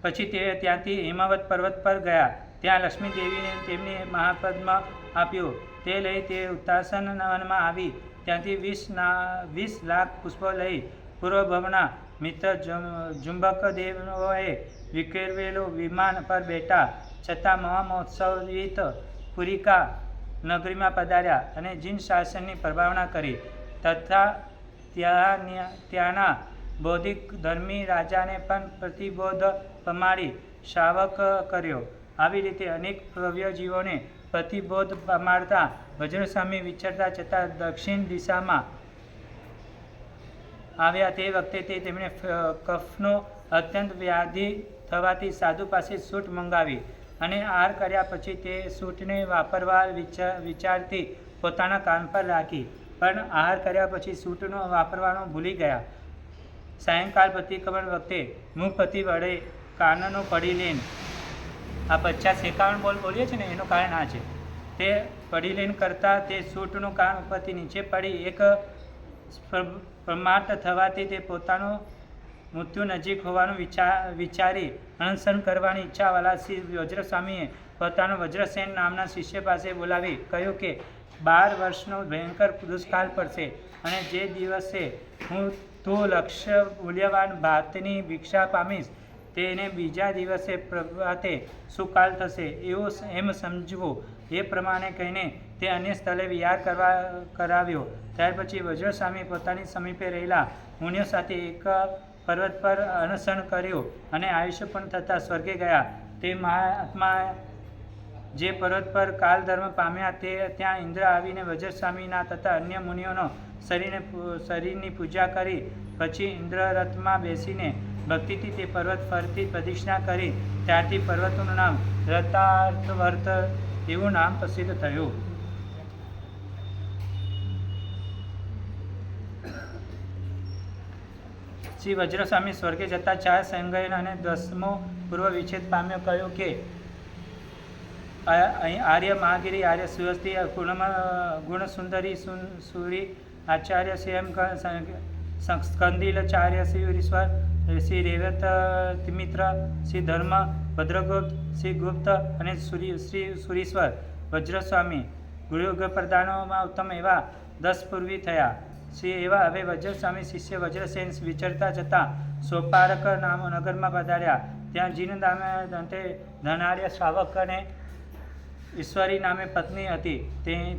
S1: પછી તે ત્યાંથી હિમાવત પર્વત પર ગયા. ત્યાં લક્ષ્મી દેવીને તેમની મહાપદ્મ આપ્યું. તે લઈ તે ઉત્તાસન વનમાં આવી. ત્યાંથી 20 લાખ પુષ્પો લઈ પૂર્વભવના મિત્ર જુંબકદેવોએ વિકેરવેલું વિમાન પર બેઠા છતાં મહામહોત્સવિત પુરિકા નગરીમાં પધાર્યા અને જીન શાસનની પ્રભાવના કરી તથા ત્યાંના બૌદ્ધિક ધર્મી રાજાને પણ પ્રતિબોધ પમાડી શ્રાવક કર્યો. આવી રીતે અનેક ભવ્ય જીવોને પ્રતિબોધ પમાડતા વજ્રસ્વામી વિચરતા જતા દક્ષિણ દિશામાં આવ્યા. તે વખતે તેમણે કફનો અત્યંત વ્યાધિ થવાથી સાધુ પાસે સૂટ મંગાવી અને આહાર કર્યા. પછી તે સૂટને વાપરવા વિચારથી પોતાના કાન પર રાખી, પણ આહાર કર્યા પછી સૂટનો વાપરવાનું ભૂલી ગયા. સાયંકાળ પ્રતિક્રમણ વખતે મુખપતિ વડે કાનનો પડી લઈને આ 50-51 બોલીએ છીએ ને, એનું કારણ આ છે. તે પડી લઈને કરતાં તે સૂટનું કાન ઉપરથી નીચે પડી એક પ્રમાટ થવાથી તે પોતાનું મૃત્યુ નજીક હોવાનું વિચારી અનશન કરવાની ઈચ્છાવાળા શ્રી વજ્રસ્વામીએ પોતાનો વજ્રસેન નામના શિષ્ય પાસે બોલાવી કહ્યું કે 12 વર્ષનો ભયંકર દુષ્કાળ પડશે અને જે દિવસે તું લક્ષ્ય મૂલ્યવાન ભાતની ભિક્ષા પામીશ તેને બીજા દિવસે પ્રભાતે શું કાલ થશે એવું એમ સમજવું. એ પ્રમાણે કહીને તે અન્ય સ્થળે વિહાર કરાવ્યો. ત્યાર પછી વજ્રસ્વામી પોતાની સમીપે રહેલા મુનિઓ સાથે એક પર્વત પર અનશન કર્યું અને આયુષ્ય પણ થતાં સ્વર્ગે ગયા. તે મહાત્મા જે પર્વત પર કાલધર્મ પામ્યા તે ત્યાં ઇન્દ્ર આવીને વજ્રસ્વામીના તથા અન્ય મુનિઓનો શરીરની પૂજા કરી પછી ઇન્દ્રરથમાં બેસીને ભક્તિથી તે પર્વત ફરતી પ્રદક્ષિણા કરી. ત્યારથી પર્વતનું નામ રતાર્થવર્ત એવું નામ પ્રસિદ્ધ થયું. શ્રી વજ્રસ્વામી સ્વર્ગે જતા 4 સંગયન અને 10મો પૂર્વ વિચ્છેદ પામ્યો. કહ્યું કે અહીં આર્ય મહાગીરી, આર્ય સુહસ્તી, ગુણસુંદરી સુરી, આચાર્ય શ્રી સ્કંદિલાચાર્ય શ્રી ઈશ્વર, શ્રી રેવત મિત્ર, શ્રી ધર્મ ભદ્રગુપ્ત, શ્રી ગુપ્ત અને શ્રી સુરીશ્વર વજ્રસ્વામી ગુરુયુગ પ્રધાનોમાં ઉત્તમ એવા 10 પૂર્વી થયા. શ્રી એવા હવે વજ્રસ્વામી શિષ્ય વજ્રસેન વિચરતા જતા સોપારક નામ નગરમાં પધાર્યા. ત્યાં જીન નામે ધનાર્ય શ્રાવક અને ઈશ્વરી નામે પત્ની હતી.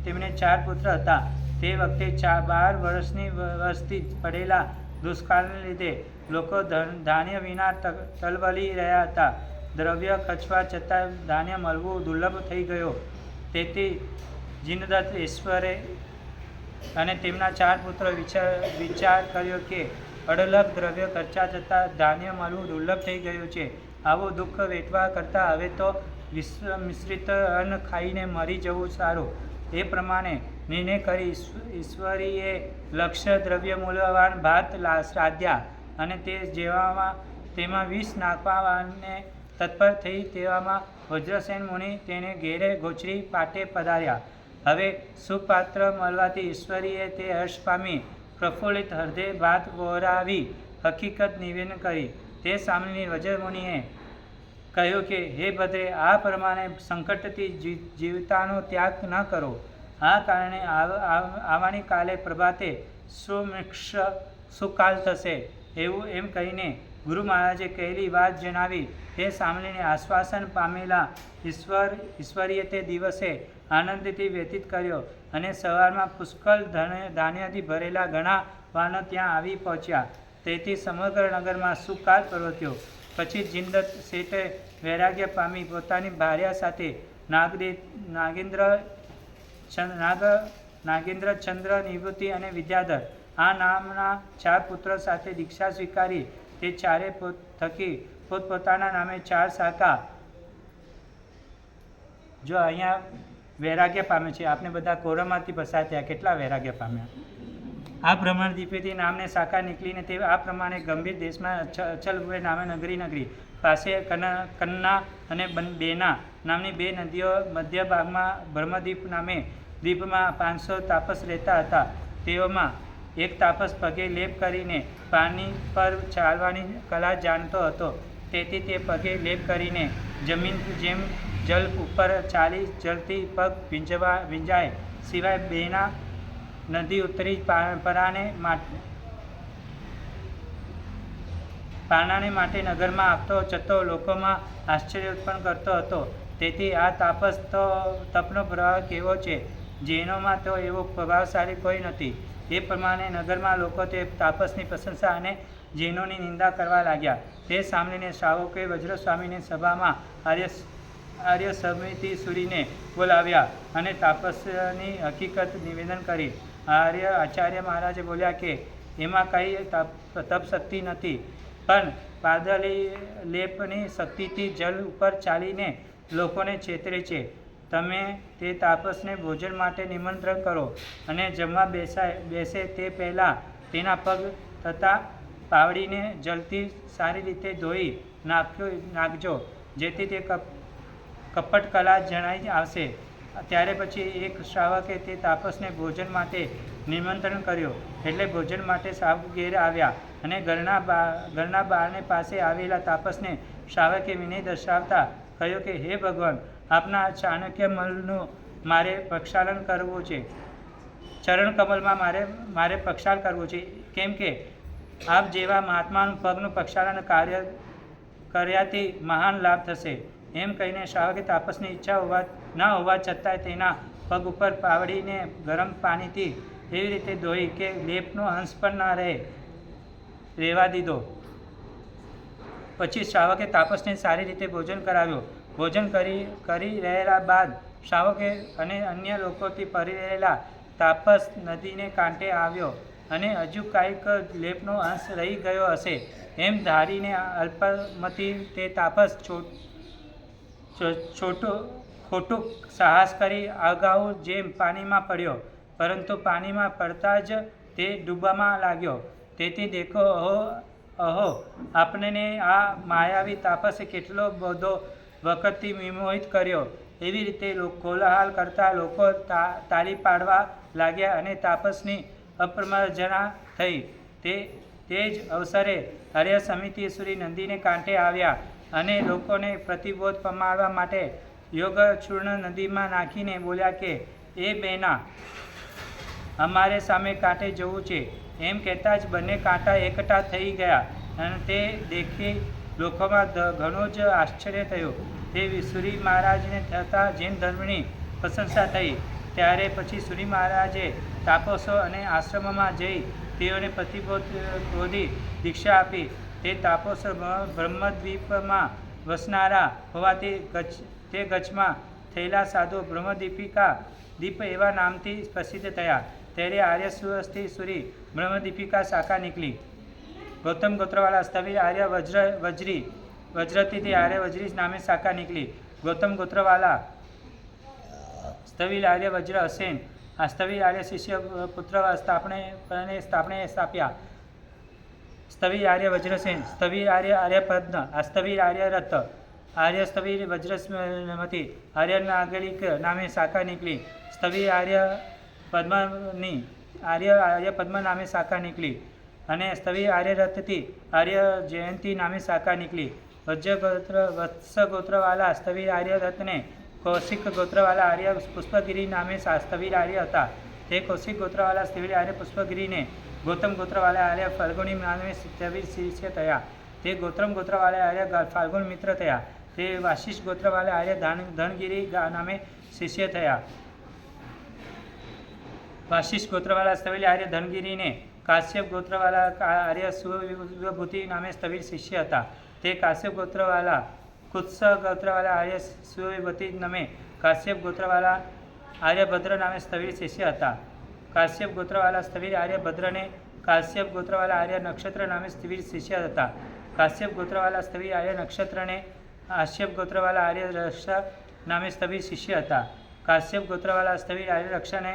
S1: તેમને 4 પુત્ર હતા. તે વખતે 12 વર્ષથી પડેલા દુષ્કાળને લીધે લોકો ધાન્ય વિના તલવલી રહ્યા હતા. દ્રવ્ય ખર્ચવા છતાં ધાન્ય મળવું દુર્લભ થઈ ગયો. તેથી જીનદત્ત ઈશ્વરે અને તેમના 4 પુત્રો વિચાર કર્યો કે અડલગ દ્રવ્ય ખર્ચા છતાં ધાન્ય મળવું દુર્લભ થઈ ગયું છે. આવું દુઃખ વેઠવા કરતાં હવે તો મિશ્રિત અન્ન ખાઈને મરી જવું સારું. એ પ્રમાણે નિર્ણય કરી ઈશ્વરીએ લક્ષ્ય દ્રવ્ય મૂલ્યવાન ભાત શ્રાદ્યા અને તે જેવામાં તેમાં વિષ નાખવાને તત્પર થઈ. તેવામાં વજ્રસેન મુનિ તેને ઘેરે ગોચરી પાટે પધાર્યા. હવે સુપાત્ર મળવાથી ઈશ્વરીએ તે હર્ષ પામી પ્રફુલ્લિત હૃદય ભાત વહોરાવી હકીકત નિવેદન કરી. તે સાંભળીને વજ્રમુનિએ કહ્યું કે હે ભદ્રે, આ પ્રમાણે સંકટથી જીવતાનો ત્યાગ ન કરો. આ કારણે આવવાની કાલે પ્રભાતે સુકાલ થશે એવું એમ કહીને ગુરુ મહારાજે કહેલી વાત જણાવી. તે સાંભળીને આશ્વાસન પામેલા ઈશ્વરીએ તે દિવસે આનંદથી વ્યતીત કર્યો અને સવારમાં પુષ્કળ ધાન્યથી ભરેલા ઘણા વાહનો ત્યાં આવી પહોંચ્યા. તેથી સમગ્ર નગરમાં સુકાળ પ્રવર્ત્યો. પછી જીનદત્ત શેઠે વૈરાગ્ય પામી પોતાની ભાર્યા સાથે નાગેન્દ્ર ચંદ્ર નિવૃત્તિ અને વિદ્યાધર આ નામના 4 પુત્રો સાથે દીક્ષા સ્વીકારી. તે 4 થકી પોતપોતાના નામે 4 શાખા. જો અહીંયા વૈરાગ્ય પામે છે. આપણે બધા કોરમમાંથી પસાર થયા. કેટલા વૈરાગ્ય પામ્યા? આ ભ્રમણ દીપેથી નામને શાખા નીકળીને તે આ પ્રમાણે ગંભીર દેશમાં અચલપુરે નામે નગરી પાસે કન્ના અને બેના નામની 2 નદીઓ મધ્ય ભાગમાં બ્રહ્મદ્વીપ નામે દ્વીપમાં 500 તાપસ રહેતા હતા. તેઓમાં એક તાપસ પગે લેપ કરીને પાણી પર ચાલવાની કલા જાણતો હતો. તેથી તે પગે લેપ કરીને જમીન જેમ જલ ઉપર ચાલી જલથી પગ ભીંજાય સિવાય બેના નદી ઉતરી પારણાને માટે નગરમાં આપતો જતો લોકોમાં આશ્ચર્ય ઉત્પન્ન કરતો હતો. તેથી આ તાપસ તો તપનો પ્રભાવ કેવો છે, જૈનોમાં તો એવો પ્રભાવશાળી કોઈ નથી. એ પ્રમાણે નગરમાં લોકો તે તાપસની પ્રશંસા અને જૈનોની નિંદા કરવા લાગ્યા. તે સાંભળીને શ્રાવકોએ વજ્રસ્વામીની સભામાં આર્ય સમિતિ સુરીને બોલાવ્યા અને તાપસની હકીકત નિવેદન કરી. આચાર્ય મહારાજે બોલ્યા કે એમાં કંઈ તપ શક્તિ નથી, પણ પાદલી લેપની શક્તિથી જલ ઉપર ચાલીને લોકોને છેતરે છે. તમે તે તાપસને ભોજન માટે નિમંત્રણ કરો અને જમવા બેસે તે પહેલાં તેના પગ તથા પાવડીને જલથી સારી રીતે ધોઈ નાખજો, જેથી તે કપટ કલા જણાઈ આવશે. ત્યારે પછી એક શ્રાવકે તે તાપસને ભોજન માટે નિમંત્રણ કર્યો. એટલે ભોજન માટે શ્રાવક ઘેર આવ્યા અને ઘરના બારને પાસે આવેલા તાપસને શ્રાવકે વિનય દર્શાવતા કહ્યું કે હે ભગવાન, આપના ચાણક્ય મલનું મારે પ્રક્ષાલન કરવું છે. ચરણ કમલમાં મારે પ્રક્ષાલ કરવું છે. કેમ કે આપ જેવા મહાત્માનું પગનું પ્રક્ષાલન કાર્ય કર્યાથી મહાન લાભ થશે. એમ કહીને શ્રાવકે તાપસની ઈચ્છા ન હોવા છતાંય તેના પગ ઉપર પાવડીને ગરમ પાણીથી એવી રીતે ધોઈ કે લેપનો અંશ પણ ન રહેવા દીધો. પછી શ્રાવકે તાપસને સારી રીતે ભોજન કરાવ્યો. ભોજન કરી રહેલા બાદ શ્રાવકે અને અન્ય લોકોથી પરી રહેલા તાપસ નદીને કાંઠે આવ્યો અને હજુ કાંઈક લેપનો અંશ રહી ગયો હશે એમ ધારીને અલ્પમતી તે તાપસ ખોટું સાહસ કરી અગાઉ જેમ પાણીમાં પડ્યો, પરંતુ પાણીમાં પડતા જ તે ડૂબવામાં લાગ્યો. તેથી દેખો અહો આપણને આ માયાવી તાપસે કેટલો બધો વખતથી વિમોહિત કર્યો. એવી રીતે કોલાહલ કરતા લોકો તાળી પાડવા લાગ્યા અને તાપસની અપમાર્જના થઈ. તે જ અવસરે આર્ય સમિતિ સુરી નદીને કાંઠે આવ્યા અને લોકોને પ્રતિબોધ પમાડવા માટે યોગચૂર્ણ નદીમાં નાખીને બોલ્યા કે એ બેના, અમારે સામે કાંઠે જવું છે. એમ કહેતા જ બંને કાંઠા એકઠા થઈ ગયા અને તે દેખી લોકોમાં ઘણું જ આશ્ચર્ય થયું. તે સુરી મહારાજને થતાં જૈન ધર્મની પ્રશંસા થઈ. ત્યારે પછી સુરી મહારાજે તાપસો અને આશ્રમમાં જઈ તેઓને પ્રતિબોધી દીક્ષા આપી. તે તાપસો બ્રહ્મદ્વીપમાં વસનારા હોવાથી તે ગચ્છમાં થયેલા સાધુ બ્રહ્મદીપિકા એવા નામથી પ્રસિદ્ધ થયા. ત્યારે આર્ય સુરસ્થી સુરી બ્રહ્મદીપિકા શાખા નીકળી. ગૌતમ ગોત્રવાળા સ્થવિર આર્ય વજ્રથી આર્ય વજ્રી નામે શાખા નીકળી. ગૌતમ ગોત્રવાલા સ્થવિર આર્ય વજ્ર હસેન આ સ્થવિર આર્ય શિષ્ય પુત્ર સ્થાપ્યા. સ્થવિર આર્ય વજ્રસેન, સ્થવિર આર્ય પદ્મ, આ સ્થવિર આર્ય રથ, આર્ય સ્થવિર વજ્રસ્મતી આર્ય નાગરિક નામે શાખા નીકળી. સ્થવિર આર્ય પદ્મની આર્ય પદ્મ નામે શાખા નીકળી અને સ્થવિર આર્ય રથથી આર્ય જયંતી નામે શાખા નીકળી. વત્સ ગોત્રવાલા સ્થવિર આર્ય રથને કૌશિક ગોત્રવાલા આર્ય પુષ્પગીરી નામે સ્થવિર આર્ય હતા. તે કૌશિક ગોત્રવાલા સ્થવિર આર્ય પુષ્પગીરીને ગૌતમ ગોત્રવાલા આર્ય ફાલ્ગુની નામે સ્થવિર શિષ્ય થયા. તે ગૌતમ ગોત્રવાલા આર્ય ફાલ્ગુન મિત્ર થયા. તે વાશિષ્ઠ ગોત્રવાલા આર્ય ધનગીરી નામે શિષ્ય થયા. વાશિષ્ઠ ગોત્રવાલા સ્થવિર આર્ય ધનગીરીને કાશ્યપ ગોત્રવાલા આર્ય સુવ્યભૂતિ નામે સ્થવિર શિષ્ય હતા. તે કાશ્યપ ગોત્રવાલા કુત્સ ગોત્રવાલા આર્ય સુવ્યભૂતિ નામે કાશ્યપ ગોત્રવાલા આર્યભદ્ર નામે સ્થવિર શિષ્ય હતા. કાશ્યપ ગોત્રવાલા સ્થવિર આર્યભદ્રને કાશ્યપ ગોત્રવાલા આર્ય નક્ષત્ર નામે સ્થવિર શિષ્ય હતા. કાશ્યપ ગોત્રવાલા સ્થવિર આર્ય નક્ષત્રને કાશ્યપ ગોત્રવાલા આર્ય રક્ષા નામે સ્થવિર શિષ્ય હતા. કાશ્યપ ગોત્રવાલા સ્થવિર આર્ય રક્ષાને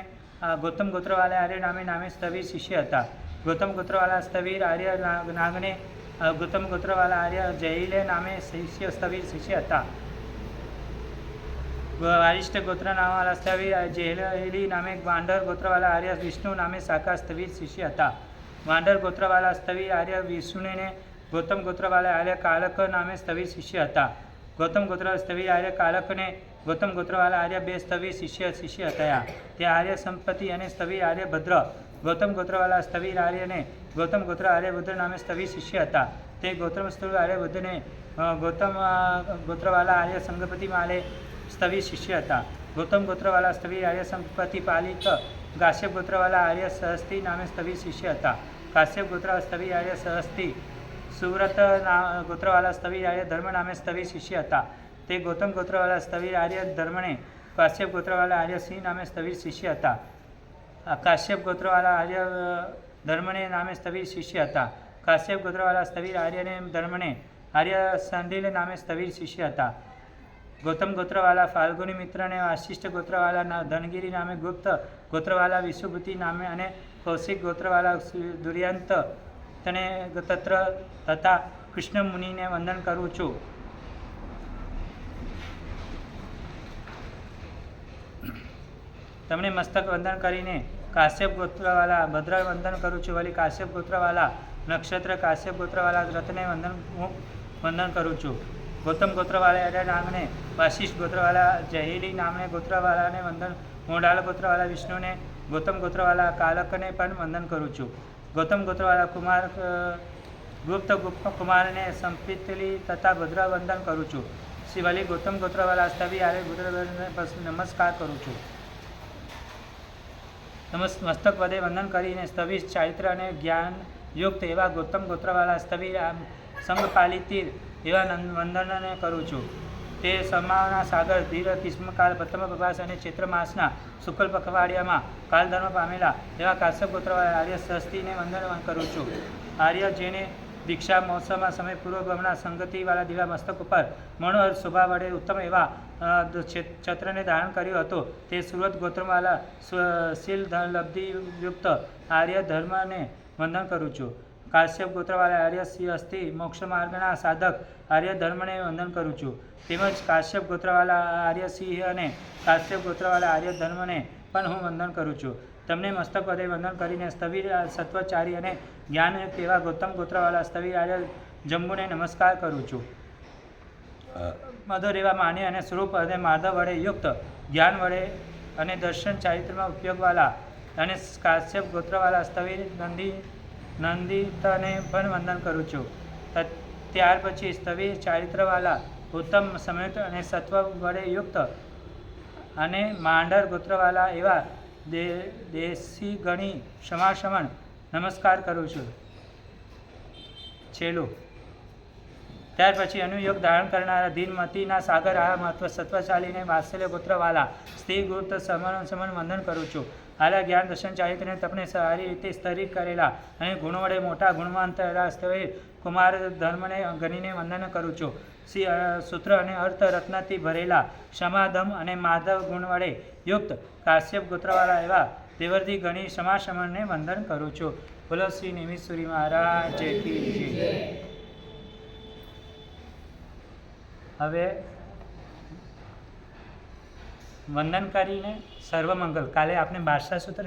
S1: ગૌતમ ગોત્રવાલા આર્ય નામે સ્થવિર શિષ્ય હતા. ગૌતમ ગોત્રવાલા સ્થવિર આર્ય નાગને ગૌતમ ગોત્રવાલા આર્ય જયલે નામે સ્થવિર શિષ્ય હતા. વારિષ્ઠ ગોત્ર નામવાલા સ્થવિર જયલી નામે વાંઢર ગોત્રવાલા આર્ય વિષ્ણુ નામે શાખા સ્થવિર શિષ્ય હતા. વાંઢર ગોત્રવાલા સ્થવિર આર્ય વિષ્ણુને ગૌતમ ગોત્રવાલા આર્ય કાલક નામે સ્થવિર શિષ્ય હતા. ગૌતમ ગોત્રવાલા સ્થવિર આર્ય કાલકને ગૌતમ ગોત્રવાલા આર્ય બે સ્થવિર શિષ્ય થયા. તે આર્ય સંપત્તિ અને સ્થવિર આર્ય ભદ્ર ગૌતમ ગોત્રવાલા સ્થવિર આર્યને ગૌતમ ગોત્ર આર્યભદ્ર નામે સ્થવિર શિષ્ય હતા. તે ગૌતમ સ્થવિર આર્યભદ્રને ગૌતમ ગોત્રવાલા આર્ય સંગપતિ માલે સ્થવિર શિષ્ય હતા. ગૌતમ ગોત્રવાલા સ્થવિર આર્ય સંપત્તિ પાલિત કાશ્યપ ગોત્રવાલા આર્ય સહસ્તી નામે સ્થવિર શિષ્ય હતા. કાશ્યપ ગોત્રવાલા સ્થવિર આર્ય સહસ્તી સુવ્રત ગોત્રવાલા સ્થવિર આર્ય ધર્મ નામે સ્થવિર શિષ્ય હતા. તે ગૌતમ ગોત્રવાલા સ્થવિર આર્ય ધર્મને કાશ્યપ ગોત્રવાલા આર્ય સિંહ નામે સ્થવિર શિષ્ય હતા. કાશ્યપ ગોત્રવાલા આર્ય ધર્મને નામે સ્થવિર શિષ્ય હતા. કાશ્યપ ગોત્રવાલા સ્થવિર આર્યને ધર્મને આર્ય સંધિલ નામે સ્થવિર શિષ્ય હતા. ગૌતમ ગોત્રવાલા ફાલ્ગુની મિત્રને વાશિષ્ઠ ગોત્રવાલા ધનગીરી નામે ગુપ્ત ગોત્રવાલા વિષુભૂતિ નામે અને કૌશિક ગોત્રવાલા દુર્યંત તથા કૃષ્ણ મુનિને વંદન કરું છું. તમને મસ્તક વંદન કરીને કાશ્યપ ગોત્રવાલા ભદ્ર વંદન કરું છું. વળી કાશ્યપ ગોત્રવાલા નક્ષત્ર કાશ્યપ ગોત્રવાલા રથને વંદન કરું છું. ગૌતમ ગોત્રવાલા આર્ય નામને વાશિષ્ઠ ગોત્રવાલા જહેલી નામને ગોત્રવાલાને વંદન મોડાલ ગોત્રવાલા વિષ્ણુને ગૌતમ ગોત્રવાલા કાલકને પણ વંદન કરું છું. ગૌતમ ગોત્રવાલા કુમાર ગુપ્ત કુમારને સંપિતલી તથા ભદ્ર વંદન કરું છું. શ્રી વલી ગૌતમ ગોત્રવાલા સ્તવી આર્ય ગોત્રને નમસ્કાર કરું છું. મસ્તક પદે વંદન કરીને સ્તવી ચારિત્ર અને જ્ઞાન યુક્ત એવા ગૌતમ ગોત્રવાલા સ્તવી સંગપાલી તીર એવા વંદનને કરું છું. તે સમાના સાગર ધીર કિસ્મકાળ પ્રથમ પ્રભાસ અને ચૈત્ર માસના શુક્લ પખવાડિયામાં કાલધર્મ પામેલા એવા કાશ્યપ ગોત્રવાળા આર્ય સહસ્તીને વંદન કરું છું. આર્ય જેને દીક્ષા મહોત્સવમાં સમય પૂર્વ બમણા સંગતિવાળા દિવા મસ્તક ઉપર મનોહર શોભા વડે ઉત્તમ એવા છત્રને ધારણ કર્યો હતો તે સુરત ગોત્રવાળા શીલ લબ્ધિયુક્ત આર્ય ધર્મને વંદન કરું છું. કાશ્યપ ગોત્રવાળા આર્ય અસ્થિ મોક્ષ માર્ગના સાધક આર્ય ધર્મને વંદન કરું છું. તેમજ કાશ્યપ ગોત્રવાળા આર્ય સિંહ અને કાશ્યપ ગોત્રવાળા આર્ય ધર્મને પણ હું વંદન કરું છું. તમને મસ્તક પદે વંદન કરીને સ્થવિર સત્વચારી અને જ્ઞાન તેવા ગૌતમ ગોત્રવાળા સ્થવિર આર્ય જંબુને નમસ્કાર કરું છું. મધુર એવા માન્ય અને સ્વરૂપ અને માધવ વડે યુક્ત જ્ઞાન વડે અને દર્શન ચારિત્રમાં ઉપયોગવાળા અને કાશ્યપ ગોત્રવાળા સ્થવિર નંદિતને પણ વંદન કરું છું. ત્યાર પછી સ્થવિર ચારિત્રવાળા ઉત્તમ સંયુક્ત અને સત્વ વડે યુક્ત અને માંડર ગોત્રવાળા એવા દેશી ગણી ક્ષમાશમન નમસ્કાર કરું છું. છેલ્લું ત્યાર પછી અનુયોગ ધારણ કરનારા ધીનમતીના સાગર આ મહત્વ સત્વશાલીને વાત્સલ્ય ગોત્રવાળા સ્ત્રી ગુપ્ત સમન વંદન કરું છું. આલા જ્ઞાન દર્શન ચારિત્રને તપને સારી રીતે સ્તરિત કરેલા અને ગુણ વડે મોટા ગુણવંત સ્થળે કુમાર ધર્મને ગણીને વંદન કરું છું. શ્રી સૂત્ર અને અર્થ રત્નથી ભરેલા ક્ષમાદમ અને માધવ ગુણ વડે યુક્ત કાશ્યપ ગોત્રવાળા એવા દેવરથી ગણી ક્ષમાશમનને વંદન કરું છું. બોલો શ્રી નિમિષસુરી મહારાજ કી જય. હવે વંદન કરીને સર્વમંગલ કાલે આપણે 12 સૂત્ર